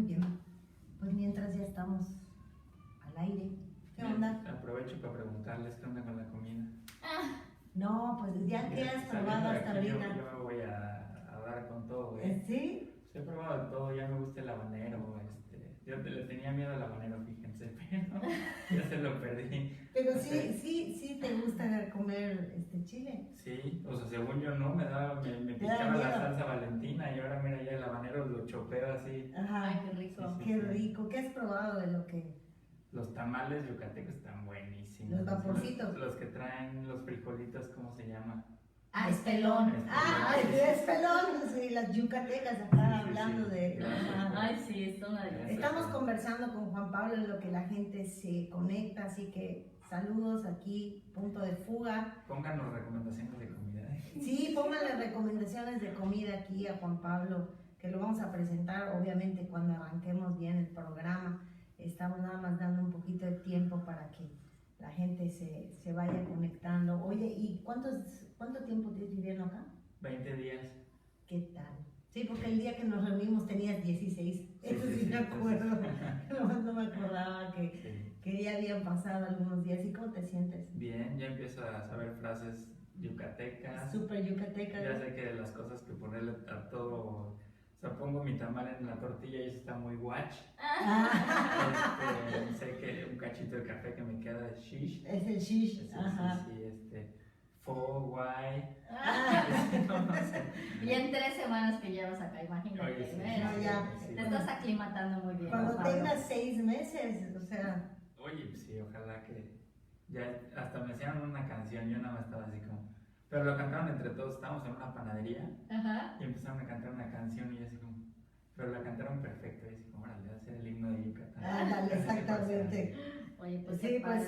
Muy bien. Pues mientras ya estamos al aire. ¿Qué onda? Aprovecho para preguntarles qué onda con la comida. No, pues ya que has probado hasta ahorita. Yo me voy a dar con todo, ¿eh? ¿Sí? He probado de todo, ya me gusta el habanero, yo le tenía miedo al habanero, fíjense, pero ya se lo perdí. Pero sí te gusta comer chile. Sí, o sea, según yo no, me picaba la salsa Valentina y ahora mira ya el habanero lo chopeo así. Ajá. Ay, qué rico. Qué rico. ¿Qué has probado de lo que...? Los tamales yucatecos están buenísimos. Los vaporcitos. Los que traen los frijolitos, ¿cómo se llama? Espelón. Espelón. Sí, las yucatecas acá hablando de... Ay, sí, es una delicia. Estamos conversando con Juan Pablo en lo que la gente se conecta, así que saludos aquí, Punto de Fuga. Pónganos recomendaciones de comida. Sí, pónganle recomendaciones de comida aquí a Juan Pablo, que lo vamos a presentar obviamente cuando arranquemos bien el programa. Estamos nada más dando un poquito de tiempo para que la gente se vaya conectando. Oye, ¿y cuánto tiempo tienes viviendo acá? 20 días. ¿Qué tal? Sí, porque el día que nos reunimos tenías 16. Eso sí me acuerdo. No me acordaba que ya habían pasado algunos días. ¿Y cómo te sientes? Bien, ya empiezo a saber frases yucatecas. Súper yucateca. Ya sé que las cosas que ponerle a todo... O sea, pongo mi tamal en la tortilla y eso está muy guach. Sé que un cachito de café que me queda de shish. Es el shish. Sí, fo, guay. No sé. Y en 3 semanas que llevas acá, imagínate. Oye, sí, te estás aclimatando muy bien. Cuando tengas 6 meses, o sea... Oye, pues sí, ojalá que... Ya hasta me hicieron una canción, yo nada más estaba así como... Pero lo cantaron entre todos, estábamos en una panadería. Ajá. Y empezaron a cantar una canción y yo así como... Pero la cantaron perfecto, y así como, órale, va a ser el himno de Yucatán. Ándale, exactamente. Oye, pues sí, pues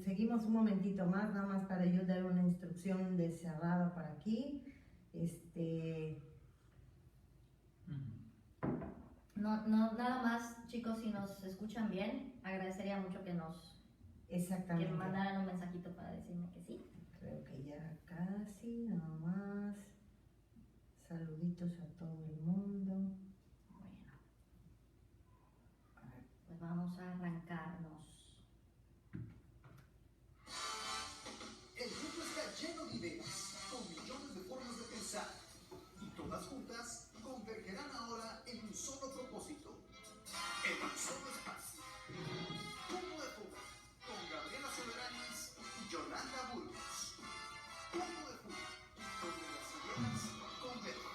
seguimos un momentito más, nada más para yo dar una instrucción de cerrado para aquí. No, nada más, chicos, si nos escuchan bien, agradecería mucho que mandaran un mensajito para decirme que sí. Creo que ya casi, nada más. Saluditos a todo el mundo. Bueno, pues vamos a arrancarnos. El mundo está lleno de ideas, con millones de formas de pensar, y todas juntas convergerán ahora en un solo propósito, en un solo espacio. Punto de Fuga, con Gabriela Soberanis y Yolanda Burgos. Punto de Fuga, donde las ideas convergen.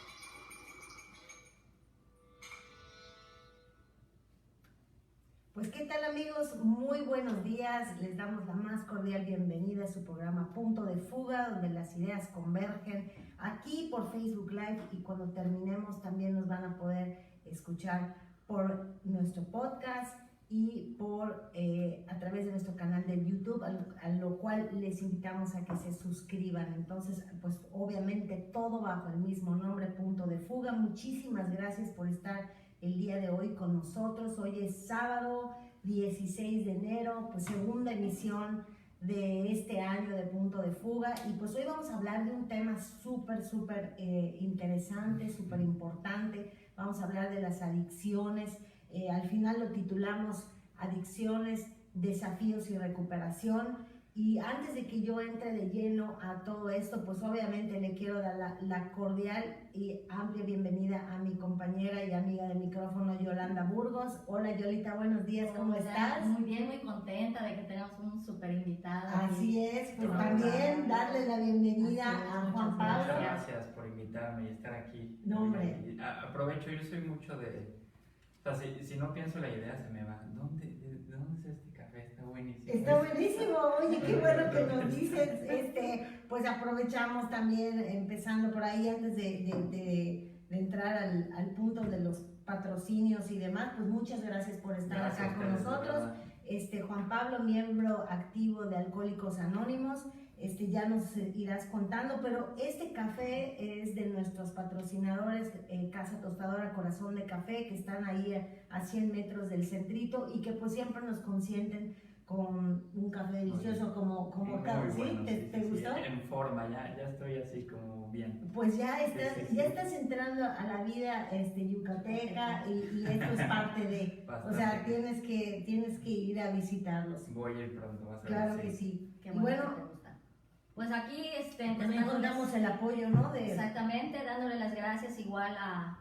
Pues qué tal, amigos, muy buenos días, les damos la más cordial bienvenida a su programa Punto de Fuga, donde las ideas convergen, aquí por Facebook Live, y cuando terminemos también nos van a poder escuchar por nuestro podcast y a través de nuestro canal de YouTube, a lo cual les invitamos a que se suscriban. Entonces, pues obviamente todo bajo el mismo nombre, Punto de Fuga. Muchísimas gracias por estar el día de hoy con nosotros. Hoy es sábado 16 de enero, pues segunda emisión de este año de Punto de Fuga, y pues hoy vamos a hablar de un tema súper interesante, súper importante. Vamos a hablar de las adicciones. Al final lo titulamos Adicciones, Desafíos y Recuperación. Y antes de que yo entre de lleno a todo esto, pues obviamente le quiero dar la cordial y amplia bienvenida a mi compañera y amiga de micrófono, Yolanda Burgos. Hola, Yolita, buenos días, ¿cómo estás? Muy bien, muy contenta de que tenemos un súper invitado. Así es, pues también darle la bienvenida a Juan Pablo. Muchas gracias por invitarme y estar aquí. No, hombre. Aprovecho, yo soy mucho de... O sea, si no pienso la idea se me va. ¿De dónde es este café? Está buenísimo. Está buenísimo. Oye, qué bueno que nos dices. Pues aprovechamos también, empezando por ahí, antes de entrar al punto de los patrocinios y demás, pues muchas gracias por estar acá con nosotros. Juan Pablo, miembro activo de Alcohólicos Anónimos, ya nos irás contando, pero este café es de nuestros patrocinadores, Casa Tostadora Corazón de Café, que están ahí a 100 metros del centrito y que pues siempre nos consienten con un café delicioso como café. ¿Sí? Bueno, ¿Te gustó? En forma, ya estoy así como bien. Pues ya estás entrando a la vida yucateca y esto es parte de, Bastante. O sea, tienes que ir a visitarlos. Voy a ir pronto, vas a ver. Claro que sí. Qué Y bueno que te gusta. Pues aquí también contamos el apoyo, ¿no? Exactamente, dándole las gracias igual a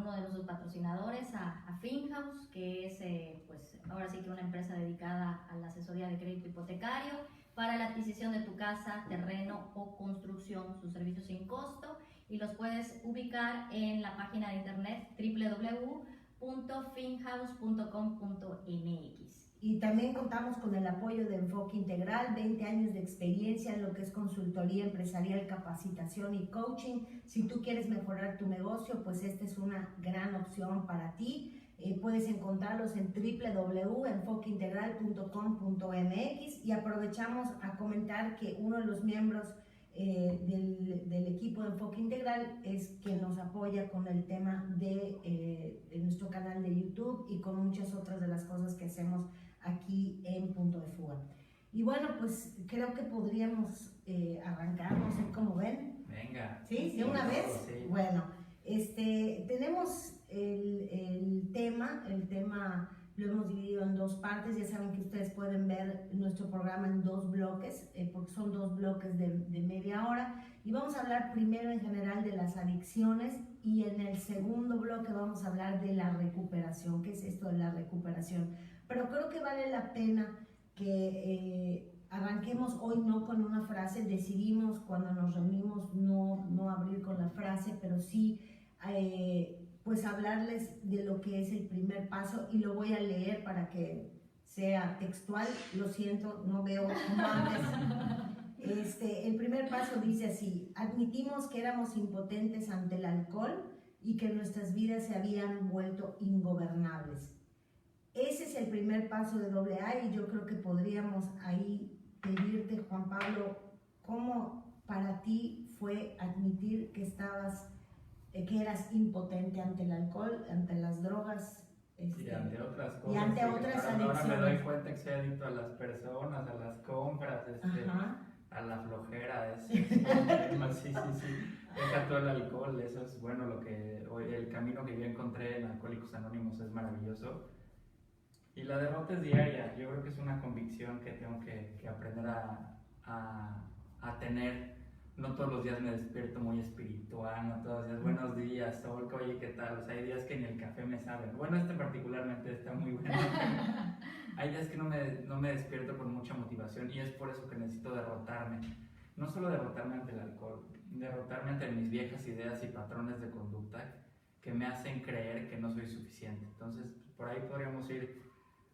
uno de nuestros patrocinadores, a Finhouse, que es pues ahora sí que una empresa dedicada a la asesoría de crédito hipotecario para la adquisición de tu casa, terreno o construcción, sus servicios sin costo, y los puedes ubicar en la página de internet www.finhouse.com.mx. Y también contamos con el apoyo de Enfoque Integral, 20 años de experiencia en lo que es consultoría empresarial, capacitación y coaching. Si tú quieres mejorar tu negocio, pues esta es una gran opción para ti. Puedes encontrarlos en www.enfoqueintegral.com.mx, y aprovechamos a comentar que uno de los miembros del equipo de Enfoque Integral es que nos apoya con el tema de nuestro canal de YouTube y con muchas otras de las cosas que hacemos aquí en Punto de Fuga. Y bueno, pues creo que podríamos arrancar, no sé cómo ven. Venga. ¿Sí? ¿De una vez? Sí. Bueno, tenemos el tema lo hemos dividido en dos partes. Ya saben que ustedes pueden ver nuestro programa en dos bloques, porque son dos bloques de media hora, y vamos a hablar primero en general de las adicciones, y en el segundo bloque vamos a hablar de la recuperación. ¿Qué es esto de la recuperación? Pero creo que vale la pena que arranquemos hoy no con una frase. Decidimos cuando nos reunimos no abrir con la frase, pero sí pues hablarles de lo que es el primer paso, y lo voy a leer para que sea textual. Lo siento, no veo como antes. El primer paso dice así: admitimos que éramos impotentes ante el alcohol y que nuestras vidas se habían vuelto ingobernables. Ese es el primer paso de AA, y yo creo que podríamos ahí pedirte, Juan Pablo, ¿cómo para ti fue admitir que eras impotente ante el alcohol, ante las drogas? Y ante otras cosas. Y ante otras adicciones. Ahora me doy cuenta que soy adicto a las personas, a las compras, a la flojera, sí. Deja todo el alcohol, eso es bueno. El camino que yo encontré en Alcohólicos Anónimos es maravilloso. Y la derrota es diaria. Yo creo que es una convicción que tengo que aprender a tener. No todos los días me despierto muy espiritual, no todos los días, buenos días, Sol, oye, ¿qué tal? O sea, hay días que ni el café me sabe. Bueno, particularmente está muy bueno. Hay días que no me despierto con mucha motivación, y es por eso que necesito derrotarme. No solo derrotarme ante el alcohol, derrotarme ante mis viejas ideas y patrones de conducta que me hacen creer que no soy suficiente. Entonces, por ahí podríamos ir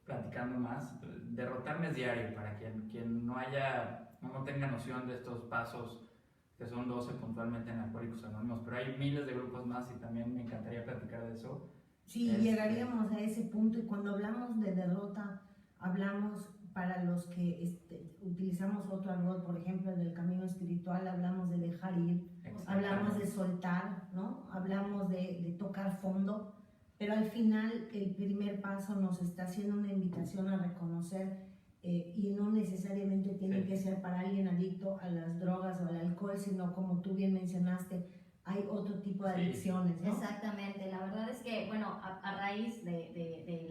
platicando más. Derrotarme es diario, para quien no tenga noción de estos pasos, que son 12 puntualmente en Alcohólicos Anónimos, pero hay miles de grupos más y también me encantaría platicar de eso. Sí, llegaríamos a ese punto, y cuando hablamos de derrota, hablamos, para los que utilizamos otro argot, por ejemplo, en el camino espiritual, hablamos de dejar ir, hablamos de soltar, ¿no? Hablamos de tocar fondo, pero al final el primer paso nos está haciendo una invitación a reconocer. Y no necesariamente tiene que ser para alguien adicto a las drogas o al alcohol, sino, como tú bien mencionaste, hay otro tipo de adicciones, ¿no? Exactamente. La verdad es que, bueno, a raíz de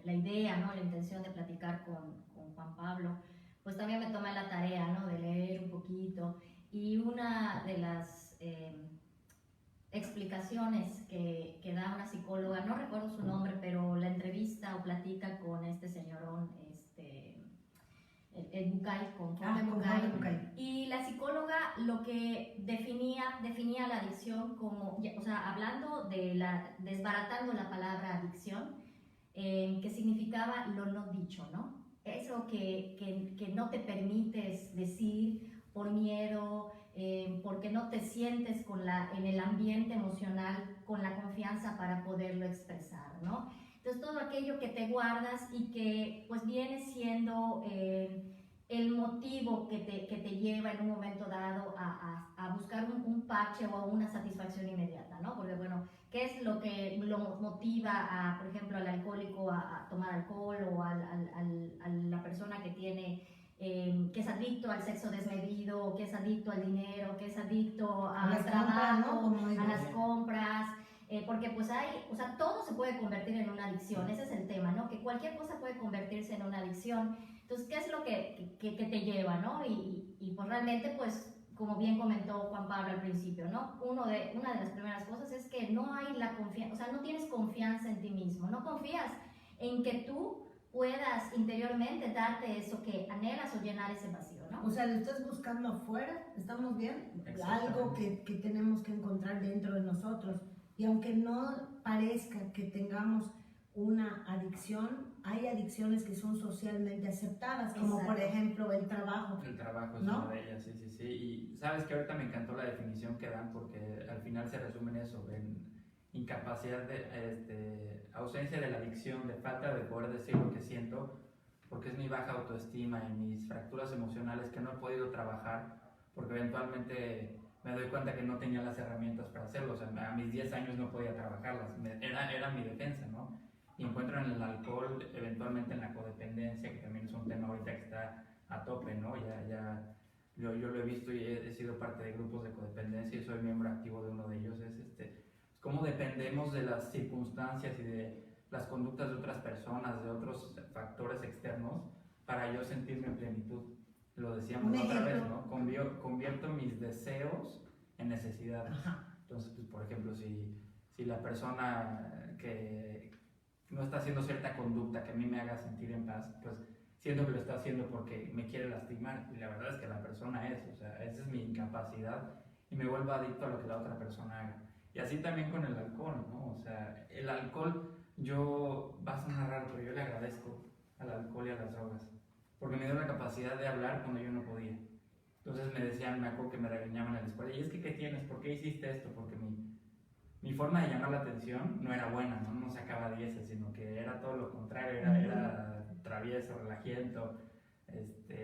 la idea, ¿no?, la intención de platicar con Juan Pablo, pues también me tomé la tarea, ¿no?, de leer un poquito, y una de las explicaciones que da una psicóloga, no recuerdo su nombre, pero la entrevista o platica con este señorón, el Bucay, con Bucay. Y la psicóloga lo que definía la adicción como, o sea, hablando desbaratando la palabra adicción, que significaba lo no dicho, ¿no? Eso que no te permites decir por miedo, porque no te sientes en el ambiente emocional con la confianza para poderlo expresar, ¿no? Entonces, todo aquello que te guardas y que pues viene siendo el motivo que te lleva en un momento dado a buscar un parche o una satisfacción inmediata, ¿no? Porque, bueno, ¿qué es lo que lo motiva, por ejemplo, al alcohólico a tomar alcohol o a la persona que tiene, que es adicto al sexo desmedido, que es adicto al dinero, que es adicto al trabajo, a las compras? Porque pues o sea, todo se puede convertir en una adicción, ese es el tema, ¿no? Que cualquier cosa puede convertirse en una adicción. Entonces, ¿qué es lo que te lleva, no? Y pues realmente, pues, como bien comentó Juan Pablo al principio, ¿no? Una de las primeras cosas es que no hay la confianza, o sea, no tienes confianza en ti mismo, no confías en que tú puedas interiormente darte eso que anhelas o llenar ese vacío, ¿no? O sea, lo estás buscando afuera, ¿estamos bien? Algo que tenemos que encontrar dentro de nosotros. Y aunque no parezca que tengamos una adicción, hay adicciones que son socialmente aceptadas, como Exacto. por ejemplo el trabajo. El trabajo es ¿no? una de ellas, sí. Y sabes que ahorita me encantó la definición que dan porque al final se resume en eso, en incapacidad ausencia de la adicción, de falta de poder decir lo que siento, porque es mi baja autoestima y mis fracturas emocionales que no he podido trabajar, porque eventualmente me doy cuenta que no tenía las herramientas para hacerlo. O sea, a mis 10 años no podía trabajarlas, era mi defensa, ¿no? Y encuentro en el alcohol, eventualmente en la codependencia, que también es un tema ahorita que está a tope, ¿no? Yo lo he visto y he sido parte de grupos de codependencia y soy miembro activo de uno de ellos. Es cómo dependemos de las circunstancias y de las conductas de otras personas, de otros factores externos, para yo sentirme en plenitud. Lo decíamos otra vez, ¿no? Convierto mis deseos en necesidades. Entonces, pues, por ejemplo, si la persona que no está haciendo cierta conducta que a mí me haga sentir en paz, pues siento que lo está haciendo porque me quiere lastimar, y la verdad es que la persona o sea, esa es mi incapacidad y me vuelvo adicto a lo que la otra persona haga. Y así también con el alcohol, ¿no? O sea, el alcohol, va a sonar raro, pero yo le agradezco al alcohol y a las drogas, porque me dio la capacidad de hablar cuando yo no podía. Entonces me decían, me acuerdo que me regañaban en la escuela, y es que ¿qué tienes? ¿Por qué hiciste esto? Porque mi forma de llamar la atención no era buena, no sacaba 10, sino que era todo lo contrario, era travieso, relajiento,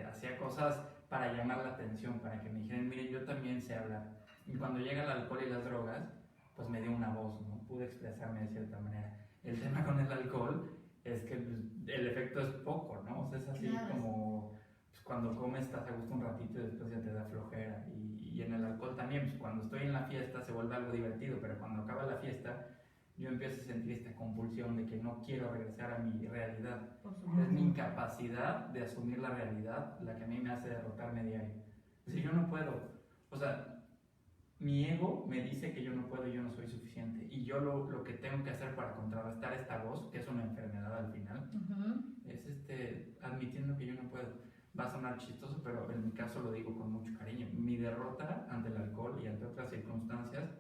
hacía cosas para llamar la atención, para que me dijeran, miren, yo también sé hablar. Y cuando llega el alcohol y las drogas, pues me dio una voz, ¿no? Pude expresarme de cierta manera. El tema con el alcohol es que pues, el efecto es poco, ¿no? O sea, es así como pues, cuando comes estás a gusto un ratito y después ya te da flojera. Y en el alcohol también, pues cuando estoy en la fiesta se vuelve algo divertido, pero cuando acaba la fiesta yo empiezo a sentir esta compulsión de que no quiero regresar a mi realidad. Es mi incapacidad de asumir la realidad la que a mí me hace derrotarme diario. Si yo no puedo, o sea, mi ego me dice que yo no puedo y yo no soy suficiente. Y yo lo que tengo que hacer para contrarrestar esta voz, que es una enfermedad al final, es admitiendo que yo no puedo. Va a sonar chistoso, pero en mi caso lo digo con mucho cariño. Mi derrota ante el alcohol y ante otras circunstancias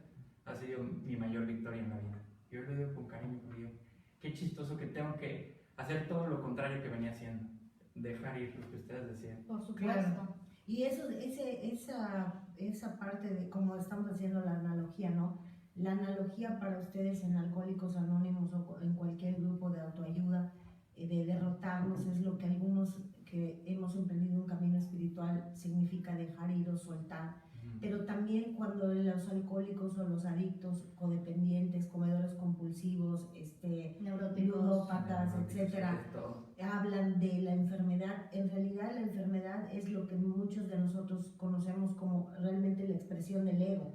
ha sido mi mayor victoria en la vida. Yo lo digo con cariño porque digo, qué chistoso que tengo que hacer todo lo contrario que venía haciendo. Dejar ir lo que ustedes decían. Por supuesto. Claro. Y esa parte de cómo estamos haciendo la analogía, ¿no? La analogía para ustedes en Alcohólicos Anónimos o en cualquier grupo de autoayuda, de derrotarnos, es lo que algunos que hemos emprendido un camino espiritual significa dejar ir o soltar. Pero también cuando los alcohólicos o los adictos, codependientes, comedores compulsivos, neurópatas, etcétera, hablan de la enfermedad, en realidad la enfermedad es lo que muchos de nosotros conocemos como realmente la expresión del ego,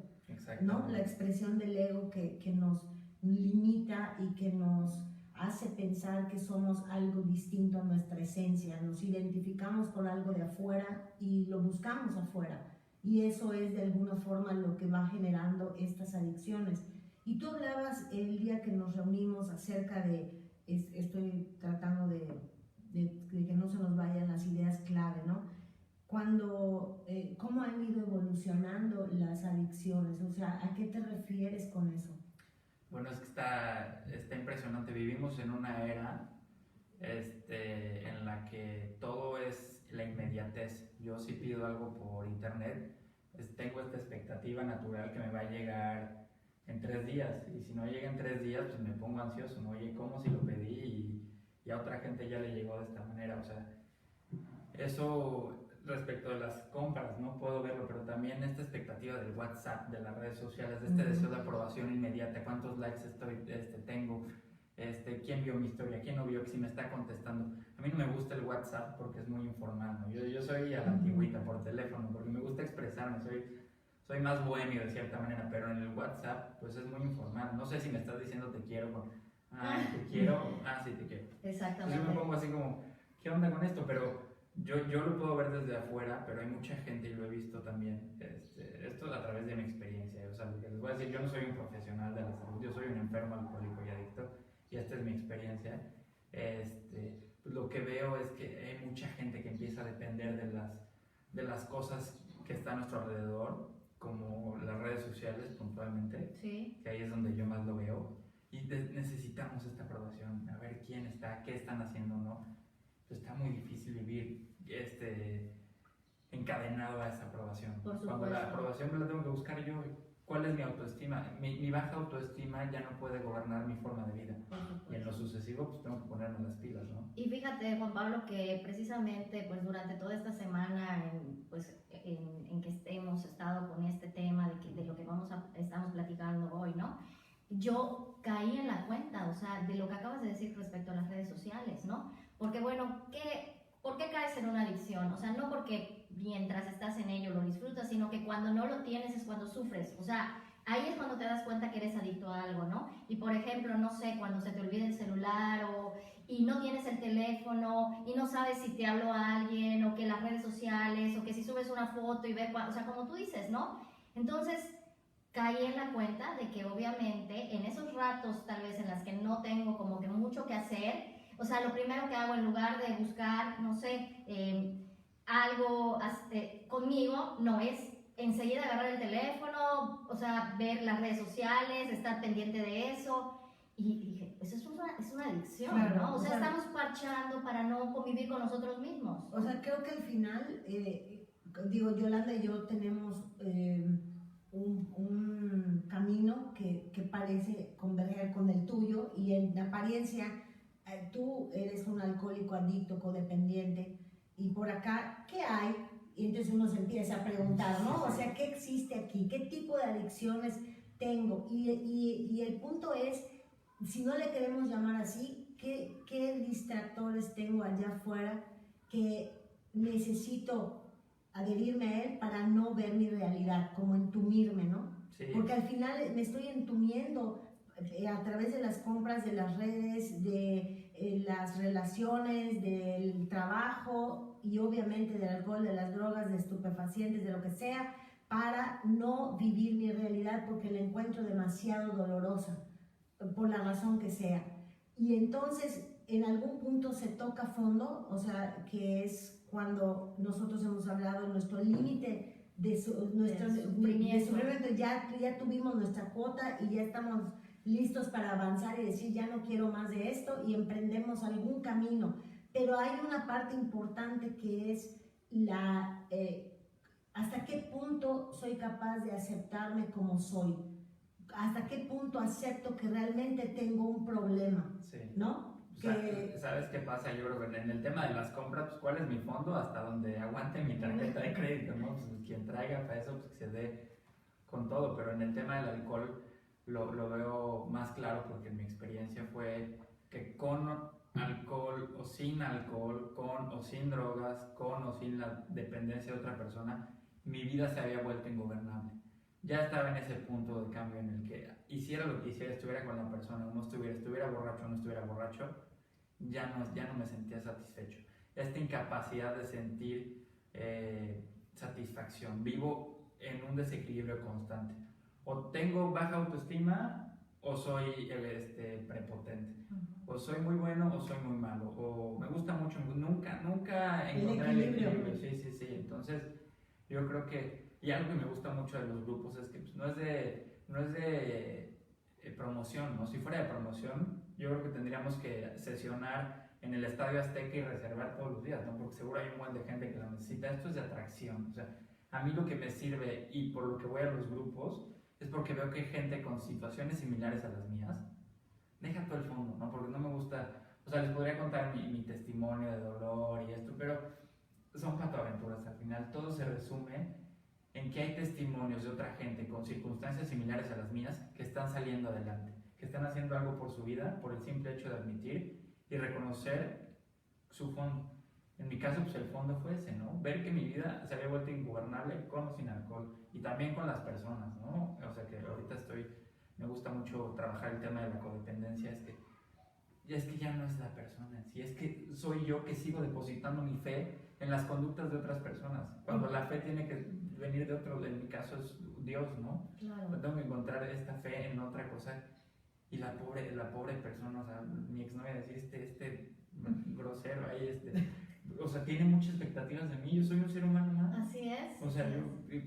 ¿no? La expresión del ego que nos limita y que nos hace pensar que somos algo distinto a nuestra esencia, nos identificamos con algo de afuera y lo buscamos afuera. Y eso es de alguna forma lo que va generando estas adicciones. Y tú hablabas el día que nos reunimos acerca de, estoy tratando de que no se nos vayan las ideas clave, ¿no? ¿Cómo han ido evolucionando las adicciones? O sea, ¿a qué te refieres con eso? Bueno, es que está impresionante. Vivimos en una era en la que todo es la inmediatez. Yo si pido algo por internet, tengo esta expectativa natural que me va a llegar en 3 días, y si no llega en 3 días, pues me pongo ansioso, ¿no? Oye, ¿cómo si lo pedí y a otra gente ya le llegó de esta manera? O sea, eso WhatsApp, de las redes sociales, de este deseo de aprobación inmediata, cuántos likes tengo, quién vio mi historia, quién no vio, si me está contestando. A mí no me gusta el WhatsApp porque es muy informal, ¿no? Yo soy a la antigüita por teléfono porque me gusta expresarme, soy más bohemio de cierta manera, pero en el WhatsApp pues es muy informal. No sé si me estás diciendo te quiero, te quiero, sí te quiero. Exactamente. Entonces yo me pongo así como, ¿qué onda con esto? Pero yo lo puedo ver desde afuera, pero hay mucha gente, y lo he visto también, esto a través de mi experiencia. O sea, lo que les voy a decir, yo no soy un profesional de la salud, yo soy un enfermo alcohólico y adicto, y esta es mi experiencia. Pues lo que veo es que hay mucha gente que empieza a depender de las cosas que están a nuestro alrededor, como las redes sociales puntualmente, sí. Que ahí es donde yo más lo veo, y necesitamos esta aprobación, a ver quién está, qué están haciendo, ¿no? Pues está muy difícil vivir encadenado a esa aprobación. Cuando la aprobación me la tengo que buscar yo, ¿cuál es mi autoestima? Mi baja autoestima ya no puede gobernar mi forma de vida. Y en lo sucesivo, pues tengo que ponerme las pilas, ¿no? Y fíjate, Juan Pablo, que precisamente pues durante toda esta semana en que hemos estado con este tema de lo que estamos platicando hoy, ¿no? Yo caí en la cuenta, o sea, de lo que acabas de decir respecto a las redes sociales, ¿no? Porque bueno, ¿por qué caes en una adicción? O sea, no porque mientras estás en ello lo disfrutas, sino que cuando no lo tienes es cuando sufres. O sea, ahí es cuando te das cuenta que eres adicto a algo, ¿no? Y por ejemplo, no sé, cuando se te olvida el celular y no tienes el teléfono y no sabes si te habló a alguien o que las redes sociales o que si subes una foto y o sea, como tú dices, ¿no? Entonces caí en la cuenta de que obviamente en esos ratos tal vez en las que no tengo como que mucho que hacer, o sea, lo primero que hago en lugar de buscar, no sé, algo conmigo, no es enseguida agarrar el teléfono, o sea, ver las redes sociales, estar pendiente de eso. Y dije, eso es una adicción, claro, ¿no? O sea, estamos parchando para no convivir con nosotros mismos. O sea, creo que al final, Yolanda y yo tenemos un camino que parece converger con el tuyo, y en apariencia tú eres un alcohólico adicto, codependiente, y por acá, ¿qué hay? Y entonces uno se empieza a preguntar, ¿no? O sea, ¿qué existe aquí? ¿Qué tipo de adicciones tengo? Y el punto es, si no le queremos llamar así, ¿qué distractores tengo allá afuera que necesito adherirme a él para no ver mi realidad, como entumirme, ¿no? Sí. Porque al final me estoy entumiendo a través de las compras, de las redes, de las relaciones, del trabajo y obviamente del alcohol, de las drogas, de estupefacientes, de lo que sea, para no vivir mi realidad porque la encuentro demasiado dolorosa, por la razón que sea. Y entonces en algún punto se toca fondo, o sea, que es cuando nosotros hemos hablado de nuestro límite de sufrimiento. Ya tuvimos nuestra cuota y ya estamos listos para avanzar y decir ya no quiero más de esto, y emprendemos algún camino. Pero hay una parte importante que es hasta qué punto soy capaz de aceptarme como soy, hasta qué punto acepto que realmente tengo un problema, sí. ¿No? ¿Sabes qué pasa? Yo creo que en el tema de las compras, pues ¿cuál es mi fondo? Hasta donde aguante mi tarjeta de crédito, ¿no? Pues quien traiga para eso, pues que se dé con todo. Pero en el tema del alcohol lo veo más claro, porque mi experiencia fue que con alcohol o sin alcohol, con o sin drogas, con o sin la dependencia de otra persona, mi vida se había vuelto ingobernable. Ya estaba en ese punto de cambio en el que hiciera lo que hiciera, estuviera con la persona, o no estuviera borracho o no estuviera borracho, ya no me sentía satisfecho. Esta incapacidad de sentir satisfacción. Vivo en un desequilibrio constante. O tengo baja autoestima o soy prepotente. O soy muy bueno o soy muy malo. O me gusta mucho, nunca encontré el equilibrio. Sí. Entonces, yo creo que, y algo que me gusta mucho de los grupos es que pues, no es de promoción, ¿no? Si fuera de promoción, yo creo que tendríamos que sesionar en el Estadio Azteca y reservar todos los días, ¿no? Porque seguro hay un buen de gente que lo necesita. Esto es de atracción. O sea, a mí lo que me sirve y por lo que voy a los grupos es porque veo que hay gente con situaciones similares a las mías. Deja todo el fondo, ¿no? Porque no me gusta, o sea, les podría contar mi testimonio de dolor y esto, pero son patoaventuras al final. Todo se resume en que hay testimonios de otra gente con circunstancias similares a las mías que están saliendo adelante, que están haciendo algo por su vida por el simple hecho de admitir y reconocer su fondo. En mi caso, pues el fondo fue ese, ¿no? Ver que mi vida se había vuelto ingobernable con o sin alcohol y también con las personas, ¿no? O sea que ahorita me gusta mucho trabajar el tema de la codependencia, es que ya no es la persona en sí, es que soy yo que sigo depositando mi fe en las conductas de otras personas, cuando la fe tiene que venir de otro, en mi caso es Dios, ¿no? Claro. Tengo que encontrar esta fe en otra cosa y la pobre persona, o sea, mi exnovia decía, este grosero ahí, o sea, tiene muchas expectativas de mí, yo soy un ser humano más. Así es. O sea,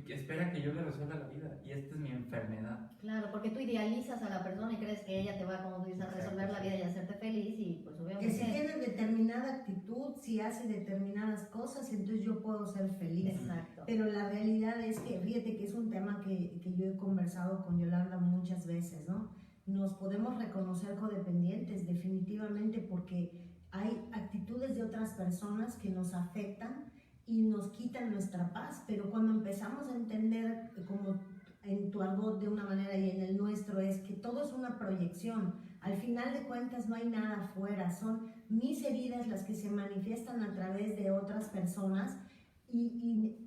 espera que yo le resuelva la vida y esta es mi enfermedad. Claro, porque tú idealizas a la persona y crees que ella te va, como tú dices, a resolver la vida y hacerte feliz y pues obviamente... Que si tiene determinada actitud, si hace determinadas cosas, entonces yo puedo ser feliz. Exacto. Pero la realidad es que, fíjate que es un tema que yo he conversado con Yolanda muchas veces, ¿no? Nos podemos reconocer codependientes definitivamente porque hay actitudes de otras personas que nos afectan y nos quitan nuestra paz, pero cuando empezamos a entender, como en tu argot de una manera y en el nuestro, es que todo es una proyección. Al final de cuentas no hay nada afuera, son mis heridas las que se manifiestan a través de otras personas y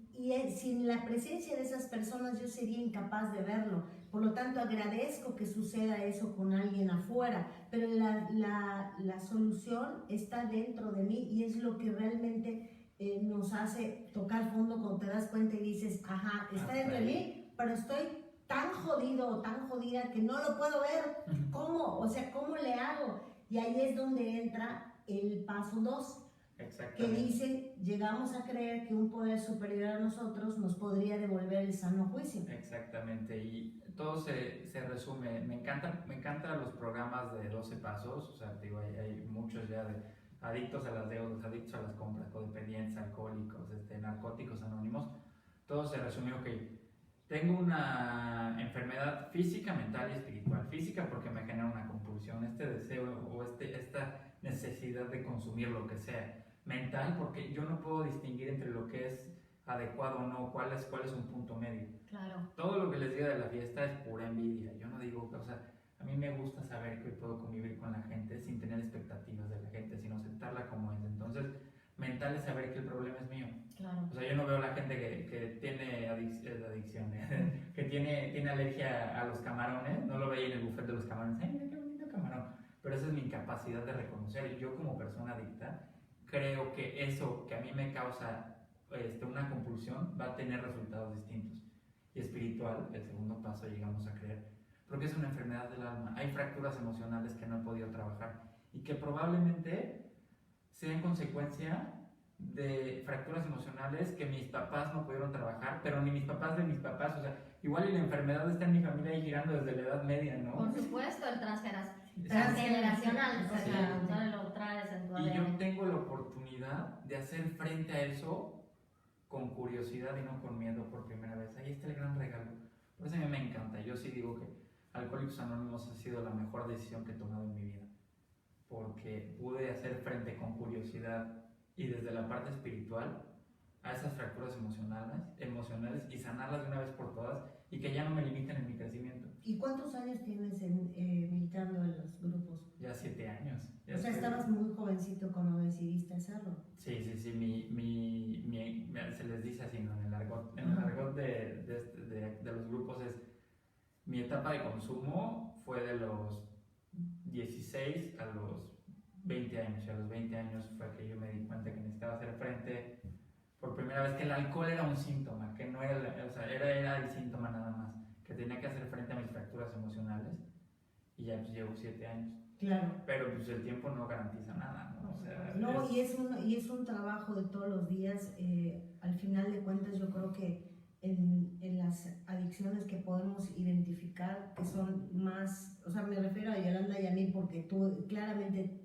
sin la presencia de esas personas yo sería incapaz de verlo. Por lo tanto, agradezco que suceda eso con alguien afuera, pero la solución está dentro de mí y es lo que realmente nos hace tocar fondo cuando te das cuenta y dices, ajá, está dentro de mí, pero estoy tan jodido o tan jodida que no lo puedo ver. ¿Cómo? O sea, ¿cómo le hago? Y ahí es donde entra el paso 2. Que dice, llegamos a creer que un poder superior a nosotros nos podría devolver el sano juicio. Exactamente, y todo se resume, me encantan los programas de 12 pasos, o sea, digo, hay muchos ya de adictos a las deudas, adictos a las compras, codependientes, alcohólicos, narcóticos anónimos, todo se resume, ok, tengo una enfermedad física, mental y espiritual. Física porque me genera una compulsión, este deseo o esta necesidad de consumir lo que sea. Mental porque yo no puedo distinguir entre lo que es adecuado o no, cuál es un punto medio. Claro. Todo lo que les diga de la fiesta es pura envidia. Yo no digo, o sea, a mí me gusta saber que puedo convivir con la gente sin tener expectativas de la gente, sino aceptarla como es. Entonces, mental es saber que el problema es mío. Claro. O sea, yo no veo a la gente que tiene adicción, que tiene alergia a los camarones, no lo veía en el buffet de los camarones, ¡ay, mira qué bonito camarón! Pero esa es mi incapacidad de reconocer. Y yo como persona adicta, creo que eso que a mí me causa una compulsión va a tener resultados distintos. Y espiritual, el segundo paso llegamos a creer, porque es una enfermedad del alma. Hay fracturas emocionales que no he podido trabajar y que probablemente sean consecuencia de fracturas emocionales que mis papás no pudieron trabajar, pero ni mis papás de mis papás, o sea, igual y la enfermedad está en mi familia ahí girando desde la edad media, ¿no? Por supuesto, el transgeneracional, o sea, lo traes en tu ADN. Y yo tengo la oportunidad de hacer frente a eso con curiosidad y no con miedo por primera vez. Ahí está el gran regalo. Por eso a mí me encanta. Yo sí digo que Alcohólicos Anónimos ha sido la mejor decisión que he tomado en mi vida, porque pude hacer frente con curiosidad y desde la parte espiritual a esas fracturas emocionales y sanarlas de una vez por todas y que ya no me limiten en mi crecimiento. ¿Y cuántos años tienes militando en los grupos? Ya 7 años. O sea, estabas muy jovencito cuando decidiste hacerlo. Sí, se les dice así, ¿no? En el argot de los grupos es, mi etapa de consumo fue de los 16 a los 20 años, y a los 20 años fue que yo me di cuenta que necesitaba hacer frente por primera vez, que el alcohol era un síntoma, que no era, o sea, era el síntoma nada más, que tenía que hacer frente a mis fracturas emocionales, y ya pues llevo 7 años. Claro. Pero pues el tiempo no garantiza nada, ¿no? O sea, no, y es un trabajo de todos los días. Al final de cuentas yo creo que en las adicciones que podemos identificar, que son más, o sea, me refiero a Yolanda y a mí porque tú claramente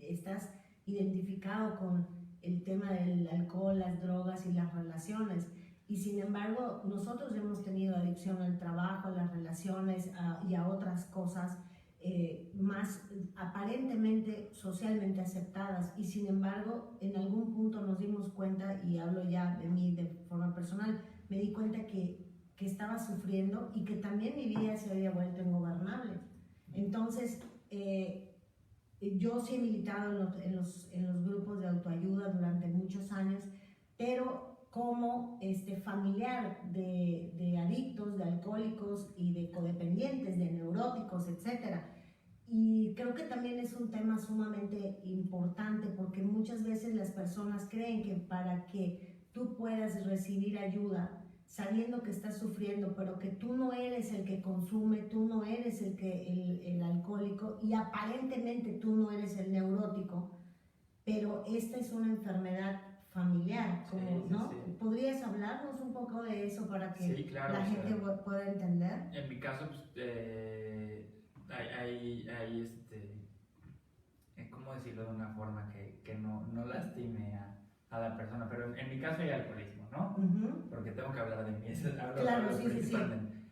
estás identificado con el tema del alcohol, las drogas y las relaciones, y sin embargo nosotros hemos tenido adicción al trabajo, a las relaciones y a otras cosas más aparentemente socialmente aceptadas, y sin embargo en algún punto nos dimos cuenta, y hablo ya de mí de forma personal, me di cuenta que estaba sufriendo y que también mi vida se había vuelto ingobernable. Entonces, yo sí he militado en los grupos de autoayuda durante muchos años, pero como familiar de adictos, de alcohólicos y de codependientes, de neuróticos, etc. Y creo que también es un tema sumamente importante porque muchas veces las personas creen que para que tú puedas recibir ayuda, sabiendo que estás sufriendo, pero que tú no eres el que consume, tú no eres el alcohólico y aparentemente tú no eres el neurótico, pero esta es una enfermedad familiar, como, ¿no? Sí. ¿Podrías hablarnos un poco de eso para que Sí, claro, la gente pueda entender? En mi caso, pues, hay ¿cómo decirlo de una forma que no lastime a la persona? Pero en mi caso hay alcoholismo, ¿no? Uh-huh. Porque tengo que hablar de mí, claro, sí. principalmente.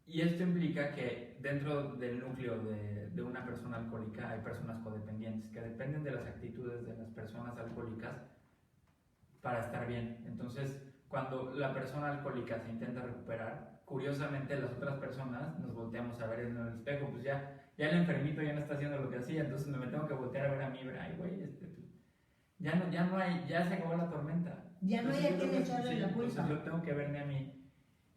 Y esto implica que dentro del núcleo de una persona alcohólica hay personas codependientes que dependen de las actitudes de las personas alcohólicas para estar bien. Entonces, cuando la persona alcohólica se intenta recuperar, curiosamente las otras personas nos volteamos a ver en el espejo, pues ya el enfermito ya no está haciendo lo que hacía, entonces me tengo que voltear a ver a mí, ay güey, ya no hay, ya se acabó la tormenta. Ya no hay a quien echarle la culpa. Entonces yo tengo que verme a mí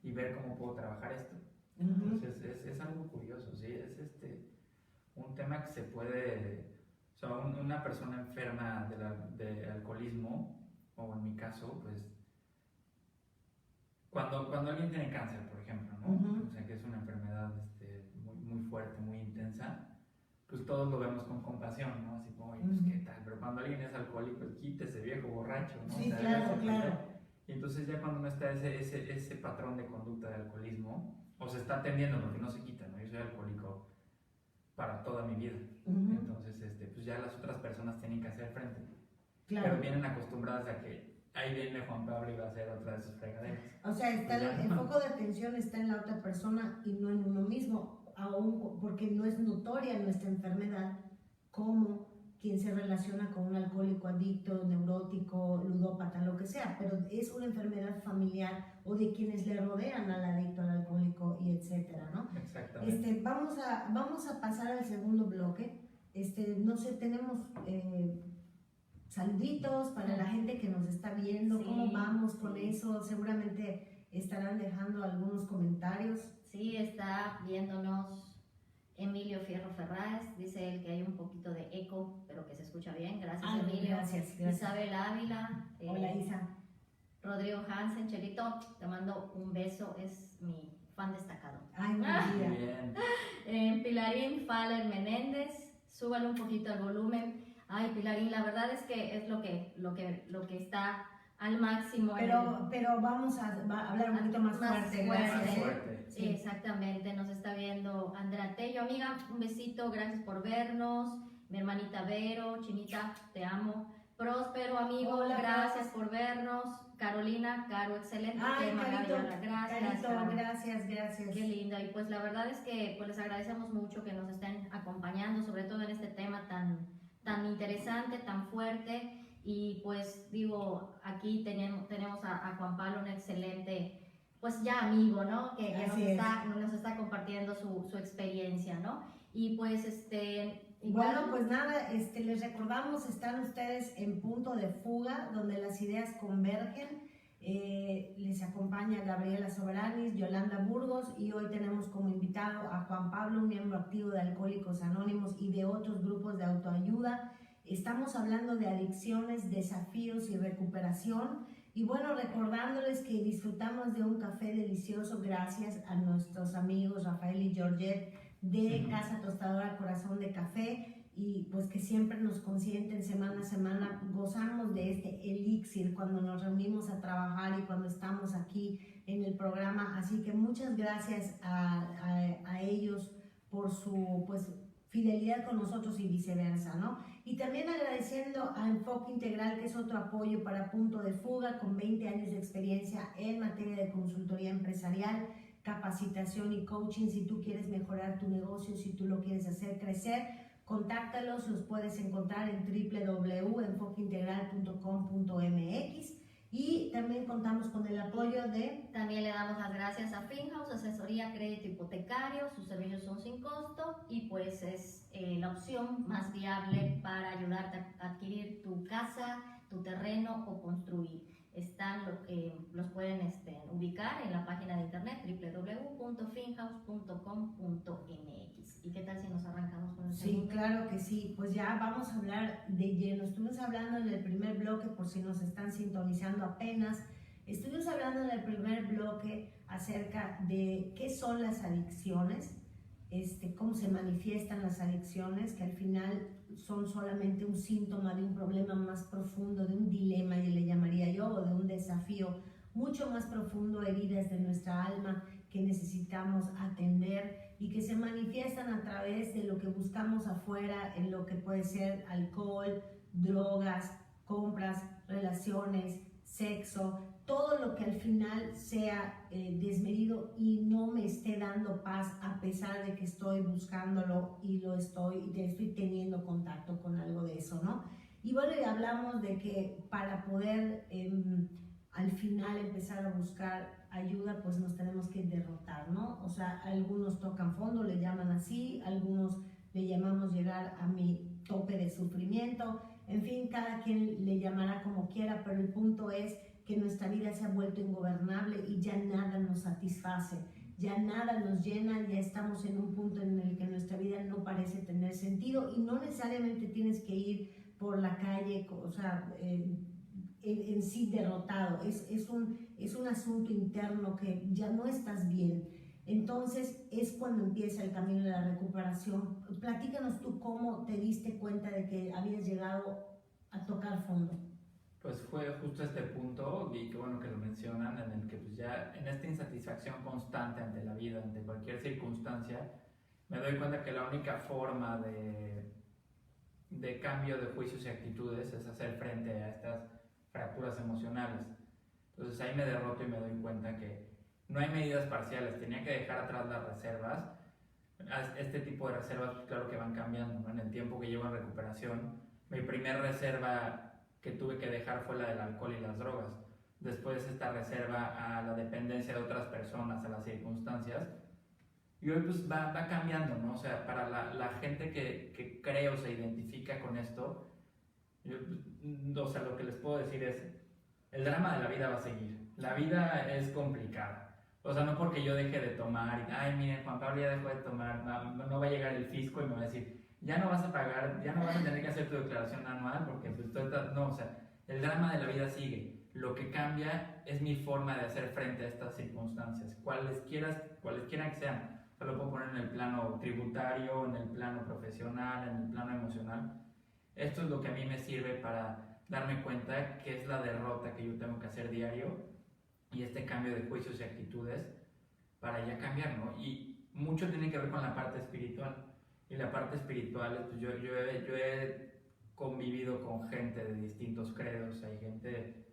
y ver cómo puedo trabajar esto. Uh-huh. Entonces es algo curioso, ¿sí? Es un tema que se puede, o sea, una persona enferma de alcoholismo, o en mi caso, pues, cuando alguien tiene cáncer, por ejemplo, ¿no? Uh-huh. O sea, que es una enfermedad muy fuerte, muy intensa, pues todos lo vemos con compasión, ¿no? Así como, oye, pues, ¿qué tal? Pero cuando alguien es alcohólico, quítese, viejo borracho, ¿no? Sí, o sea, claro. Y entonces ya cuando no está ese patrón de conducta de alcoholismo, o se está atendiendo porque no se quita, ¿no? Yo soy alcohólico para toda mi vida. Uh-huh. Entonces, pues ya las otras personas tienen que hacer frente. Claro. Pero vienen acostumbradas a que ahí viene Juan Pablo y va a hacer otra de sus fregaderas. O sea, el foco de atención está en la otra persona y no en uno mismo, aún porque no es notoria nuestra enfermedad como quien se relaciona con un alcohólico adicto, neurótico, ludópata, lo que sea, pero es una enfermedad familiar o de quienes le rodean al adicto, al alcohólico y etcétera, ¿no? Exactamente. Vamos a pasar al segundo bloque. No sé, tenemos saluditos para la gente que nos está viendo. Sí, ¿cómo vamos con eso? Seguramente estarán dejando algunos comentarios. Sí, está viéndonos Emilio Fierro Ferraz, dice él que hay un poquito de eco, pero que se escucha bien. Gracias, Emilio. Gracias. Isabel Ávila. Hola, Isa. Rodrigo Hansen, Chelito, te mando un beso, es mi fan destacado. Ay, muy bien. Pilarín Faller Menéndez, súbale un poquito el volumen. Ay, Pilarín, la verdad es que es lo que está al máximo. Pero vamos a hablar un poquito más fuerte. Fuerte. Sí, exactamente, nos está viendo Andrea Tello. Amiga, un besito, gracias por vernos. Mi hermanita Vero, Chinita, te amo. Próspero, amigo, hola, gracias por vernos. Carolina, Caro, excelente tema. Gracias. Qué linda. Y pues la verdad es que pues les agradecemos mucho que nos estén acompañando, sobre todo en este tema tan interesante, tan fuerte. Y pues digo, aquí tenemos a Juan Pablo, un excelente, pues ya amigo, ¿no? Que nos está compartiendo su experiencia, ¿no? Y pues igual... Bueno, pues nada, les recordamos, están ustedes en Punto de Fuga, donde las ideas convergen. Les acompaña Gabriela Soberanis, Yolanda Burgos, y hoy tenemos como invitado a Juan Pablo, un miembro activo de Alcohólicos Anónimos y de otros grupos de autoayuda. Estamos hablando de adicciones, desafíos y recuperación. Y bueno, recordándoles que disfrutamos de un café delicioso gracias a nuestros amigos Rafael y Georgette de Casa Tostadora Corazón de Café, y pues que siempre nos consienten semana a semana. Gozamos de este elixir cuando nos reunimos a trabajar y cuando estamos aquí en el programa. Así que muchas gracias a ellos por su fidelidad con nosotros y viceversa, ¿no? Y también agradeciendo a Enfoque Integral, que es otro apoyo para Punto de Fuga, con 20 años de experiencia en materia de consultoría empresarial, capacitación y coaching. Si tú quieres mejorar tu negocio, si tú lo quieres hacer crecer, contáctalos, los puedes encontrar en www.enfoqueintegral.com.mx. Y también contamos con el apoyo de... También le damos las gracias a Finhouse, asesoría, crédito hipotecario, sus servicios son sin costo y pues es la opción más viable para ayudarte a adquirir tu casa, tu terreno o construir. Los pueden ubicar en la página de internet www.finhouse.com.mx. ¿Y qué tal si nos arrancamos con el segundo? Sí, claro que sí. Pues ya vamos a hablar de lleno. Estuvimos hablando en el primer bloque, por si nos están sintonizando apenas, estuvimos hablando en el primer bloque acerca de qué son las adicciones, cómo se manifiestan las adicciones, que al final son solamente un síntoma de un problema más profundo, de un dilema, yo le llamaría yo, o de un desafío mucho más profundo, heridas de nuestra alma que necesitamos atender y que se manifiestan a través de lo que buscamos afuera, en lo que puede ser alcohol, drogas, compras, relaciones, sexo, todo lo que al final sea desmedido y no me esté dando paz a pesar de que estoy buscándolo y estoy teniendo contacto con algo de eso, ¿no? Y bueno, y hablamos de que para poder al final empezar a buscar ayuda, pues nos tenemos que derrotar, ¿no? O sea, algunos tocan fondo, le llaman así, algunos le llamamos llegar a mi tope de sufrimiento, en fin, cada quien le llamará como quiera, pero el punto es que nuestra vida se ha vuelto ingobernable y ya nada nos satisface, ya nada nos llena, ya estamos en un punto en el que nuestra vida no parece tener sentido y no necesariamente tienes que ir por la calle, o sea, en sí derrotado, es un asunto interno que ya no estás bien. Entonces es cuando empieza el camino de la recuperación. Platícanos tú cómo te diste cuenta de que habías llegado a tocar fondo. Pues fue justo este punto, y qué bueno que lo mencionan, en el que pues ya en esta insatisfacción constante ante la vida, ante cualquier circunstancia, me doy cuenta que la única forma de cambio de juicios y actitudes es hacer frente a estas fracturas emocionales. Entonces ahí me derroto y me doy cuenta que no hay medidas parciales, tenía que dejar atrás las reservas. Este tipo de reservas, pues claro que van cambiando, ¿no? En el tiempo que llevo en recuperación, mi primer reserva que tuve que dejar fue la del alcohol y las drogas. Después esta reserva a la dependencia de otras personas, a las circunstancias. Y hoy pues va cambiando, ¿no? O sea, para la gente que cree o se identifica con esto, o sea, lo que les puedo decir es, el drama de la vida va a seguir. La vida es complicada. O sea, no porque yo deje de tomar y, ay, miren, Juan Pablo ya dejó de tomar, no va a llegar el fisco y me va a decir, ya no vas a pagar, ya no vas a tener que hacer tu declaración anual porque pues tú estás, no, o sea, el drama de la vida sigue. Lo que cambia es mi forma de hacer frente a estas circunstancias, cualesquiera que sean. O sea, lo puedo poner en el plano tributario, en el plano profesional, en el plano emocional. Esto es lo que a mí me sirve para darme cuenta que es la derrota que yo tengo que hacer diario y este cambio de juicios y actitudes para ya cambiar, ¿no? Y mucho tiene que ver con la parte espiritual. Y la parte espiritual, pues yo he convivido con gente de distintos credos, hay gente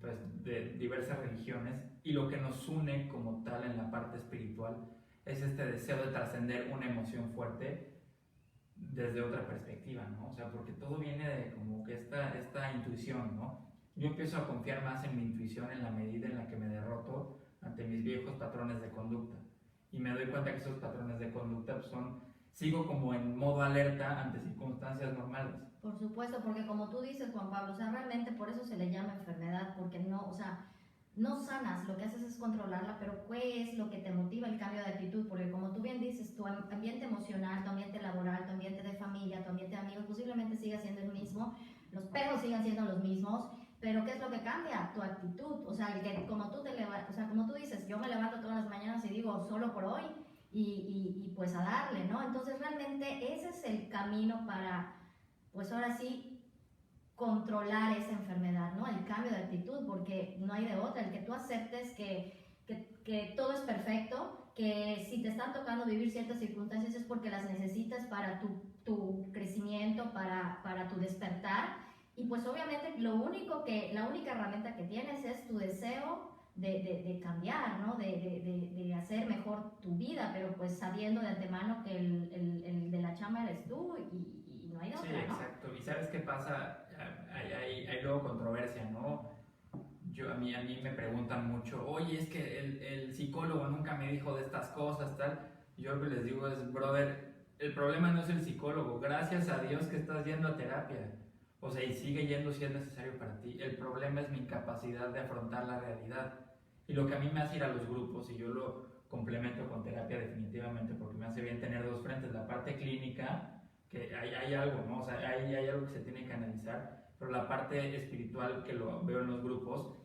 pues, de diversas religiones, y lo que nos une como tal en la parte espiritual es este deseo de trascender una emoción fuerte desde otra perspectiva, ¿no? O sea, porque todo viene de como que esta intuición, ¿no? Yo empiezo a confiar más en mi intuición en la medida en la que me derroto ante mis viejos patrones de conducta. Y me doy cuenta que esos patrones de conducta pues, sigo como en modo alerta ante circunstancias normales. Por supuesto, porque como tú dices, Juan Pablo, o sea, realmente por eso se le llama enfermedad, porque no, o sea, no sanas, lo que haces es controlarla, pero ¿qué es lo que te motiva el cambio de actitud? Porque como tú bien dices, tu ambiente emocional, tu ambiente laboral, tu ambiente de familia, tu ambiente de amigos, posiblemente siga siendo el mismo, los perros sigan siendo los mismos, pero ¿qué es lo que cambia? Tu actitud, o sea, como tú como tú dices, yo me levanto todas las mañanas y digo, solo por hoy, y pues a darle, ¿no? Entonces realmente ese es el camino para, pues ahora sí, controlar esa enfermedad, ¿no? El cambio de actitud, porque no hay de otra, el que tú aceptes que todo es perfecto, que si te están tocando vivir ciertas circunstancias es porque las necesitas para tu crecimiento, para tu despertar, y pues obviamente la única herramienta que tienes es tu deseo de cambiar, ¿no? De hacer mejor tu vida, pero pues sabiendo de antemano que el de la chamba eres tú y no hay otra, sí, ¿no? exacto. ¿Y sabes qué pasa? Hay luego controversia, ¿no? a mí me preguntan mucho, oye, es que el psicólogo nunca me dijo de estas cosas, tal. Yo lo que les digo es, brother, el problema no es el psicólogo, gracias a Dios que estás yendo a terapia. O sea, y sigue yendo si es necesario para ti. El problema es mi incapacidad de afrontar la realidad. Y lo que a mí me hace ir a los grupos, y yo lo complemento con terapia definitivamente, porque me hace bien tener dos frentes, la parte clínica, que hay algo, ¿no? O sea, hay algo que se tiene que analizar, pero la parte espiritual, que lo veo en los grupos,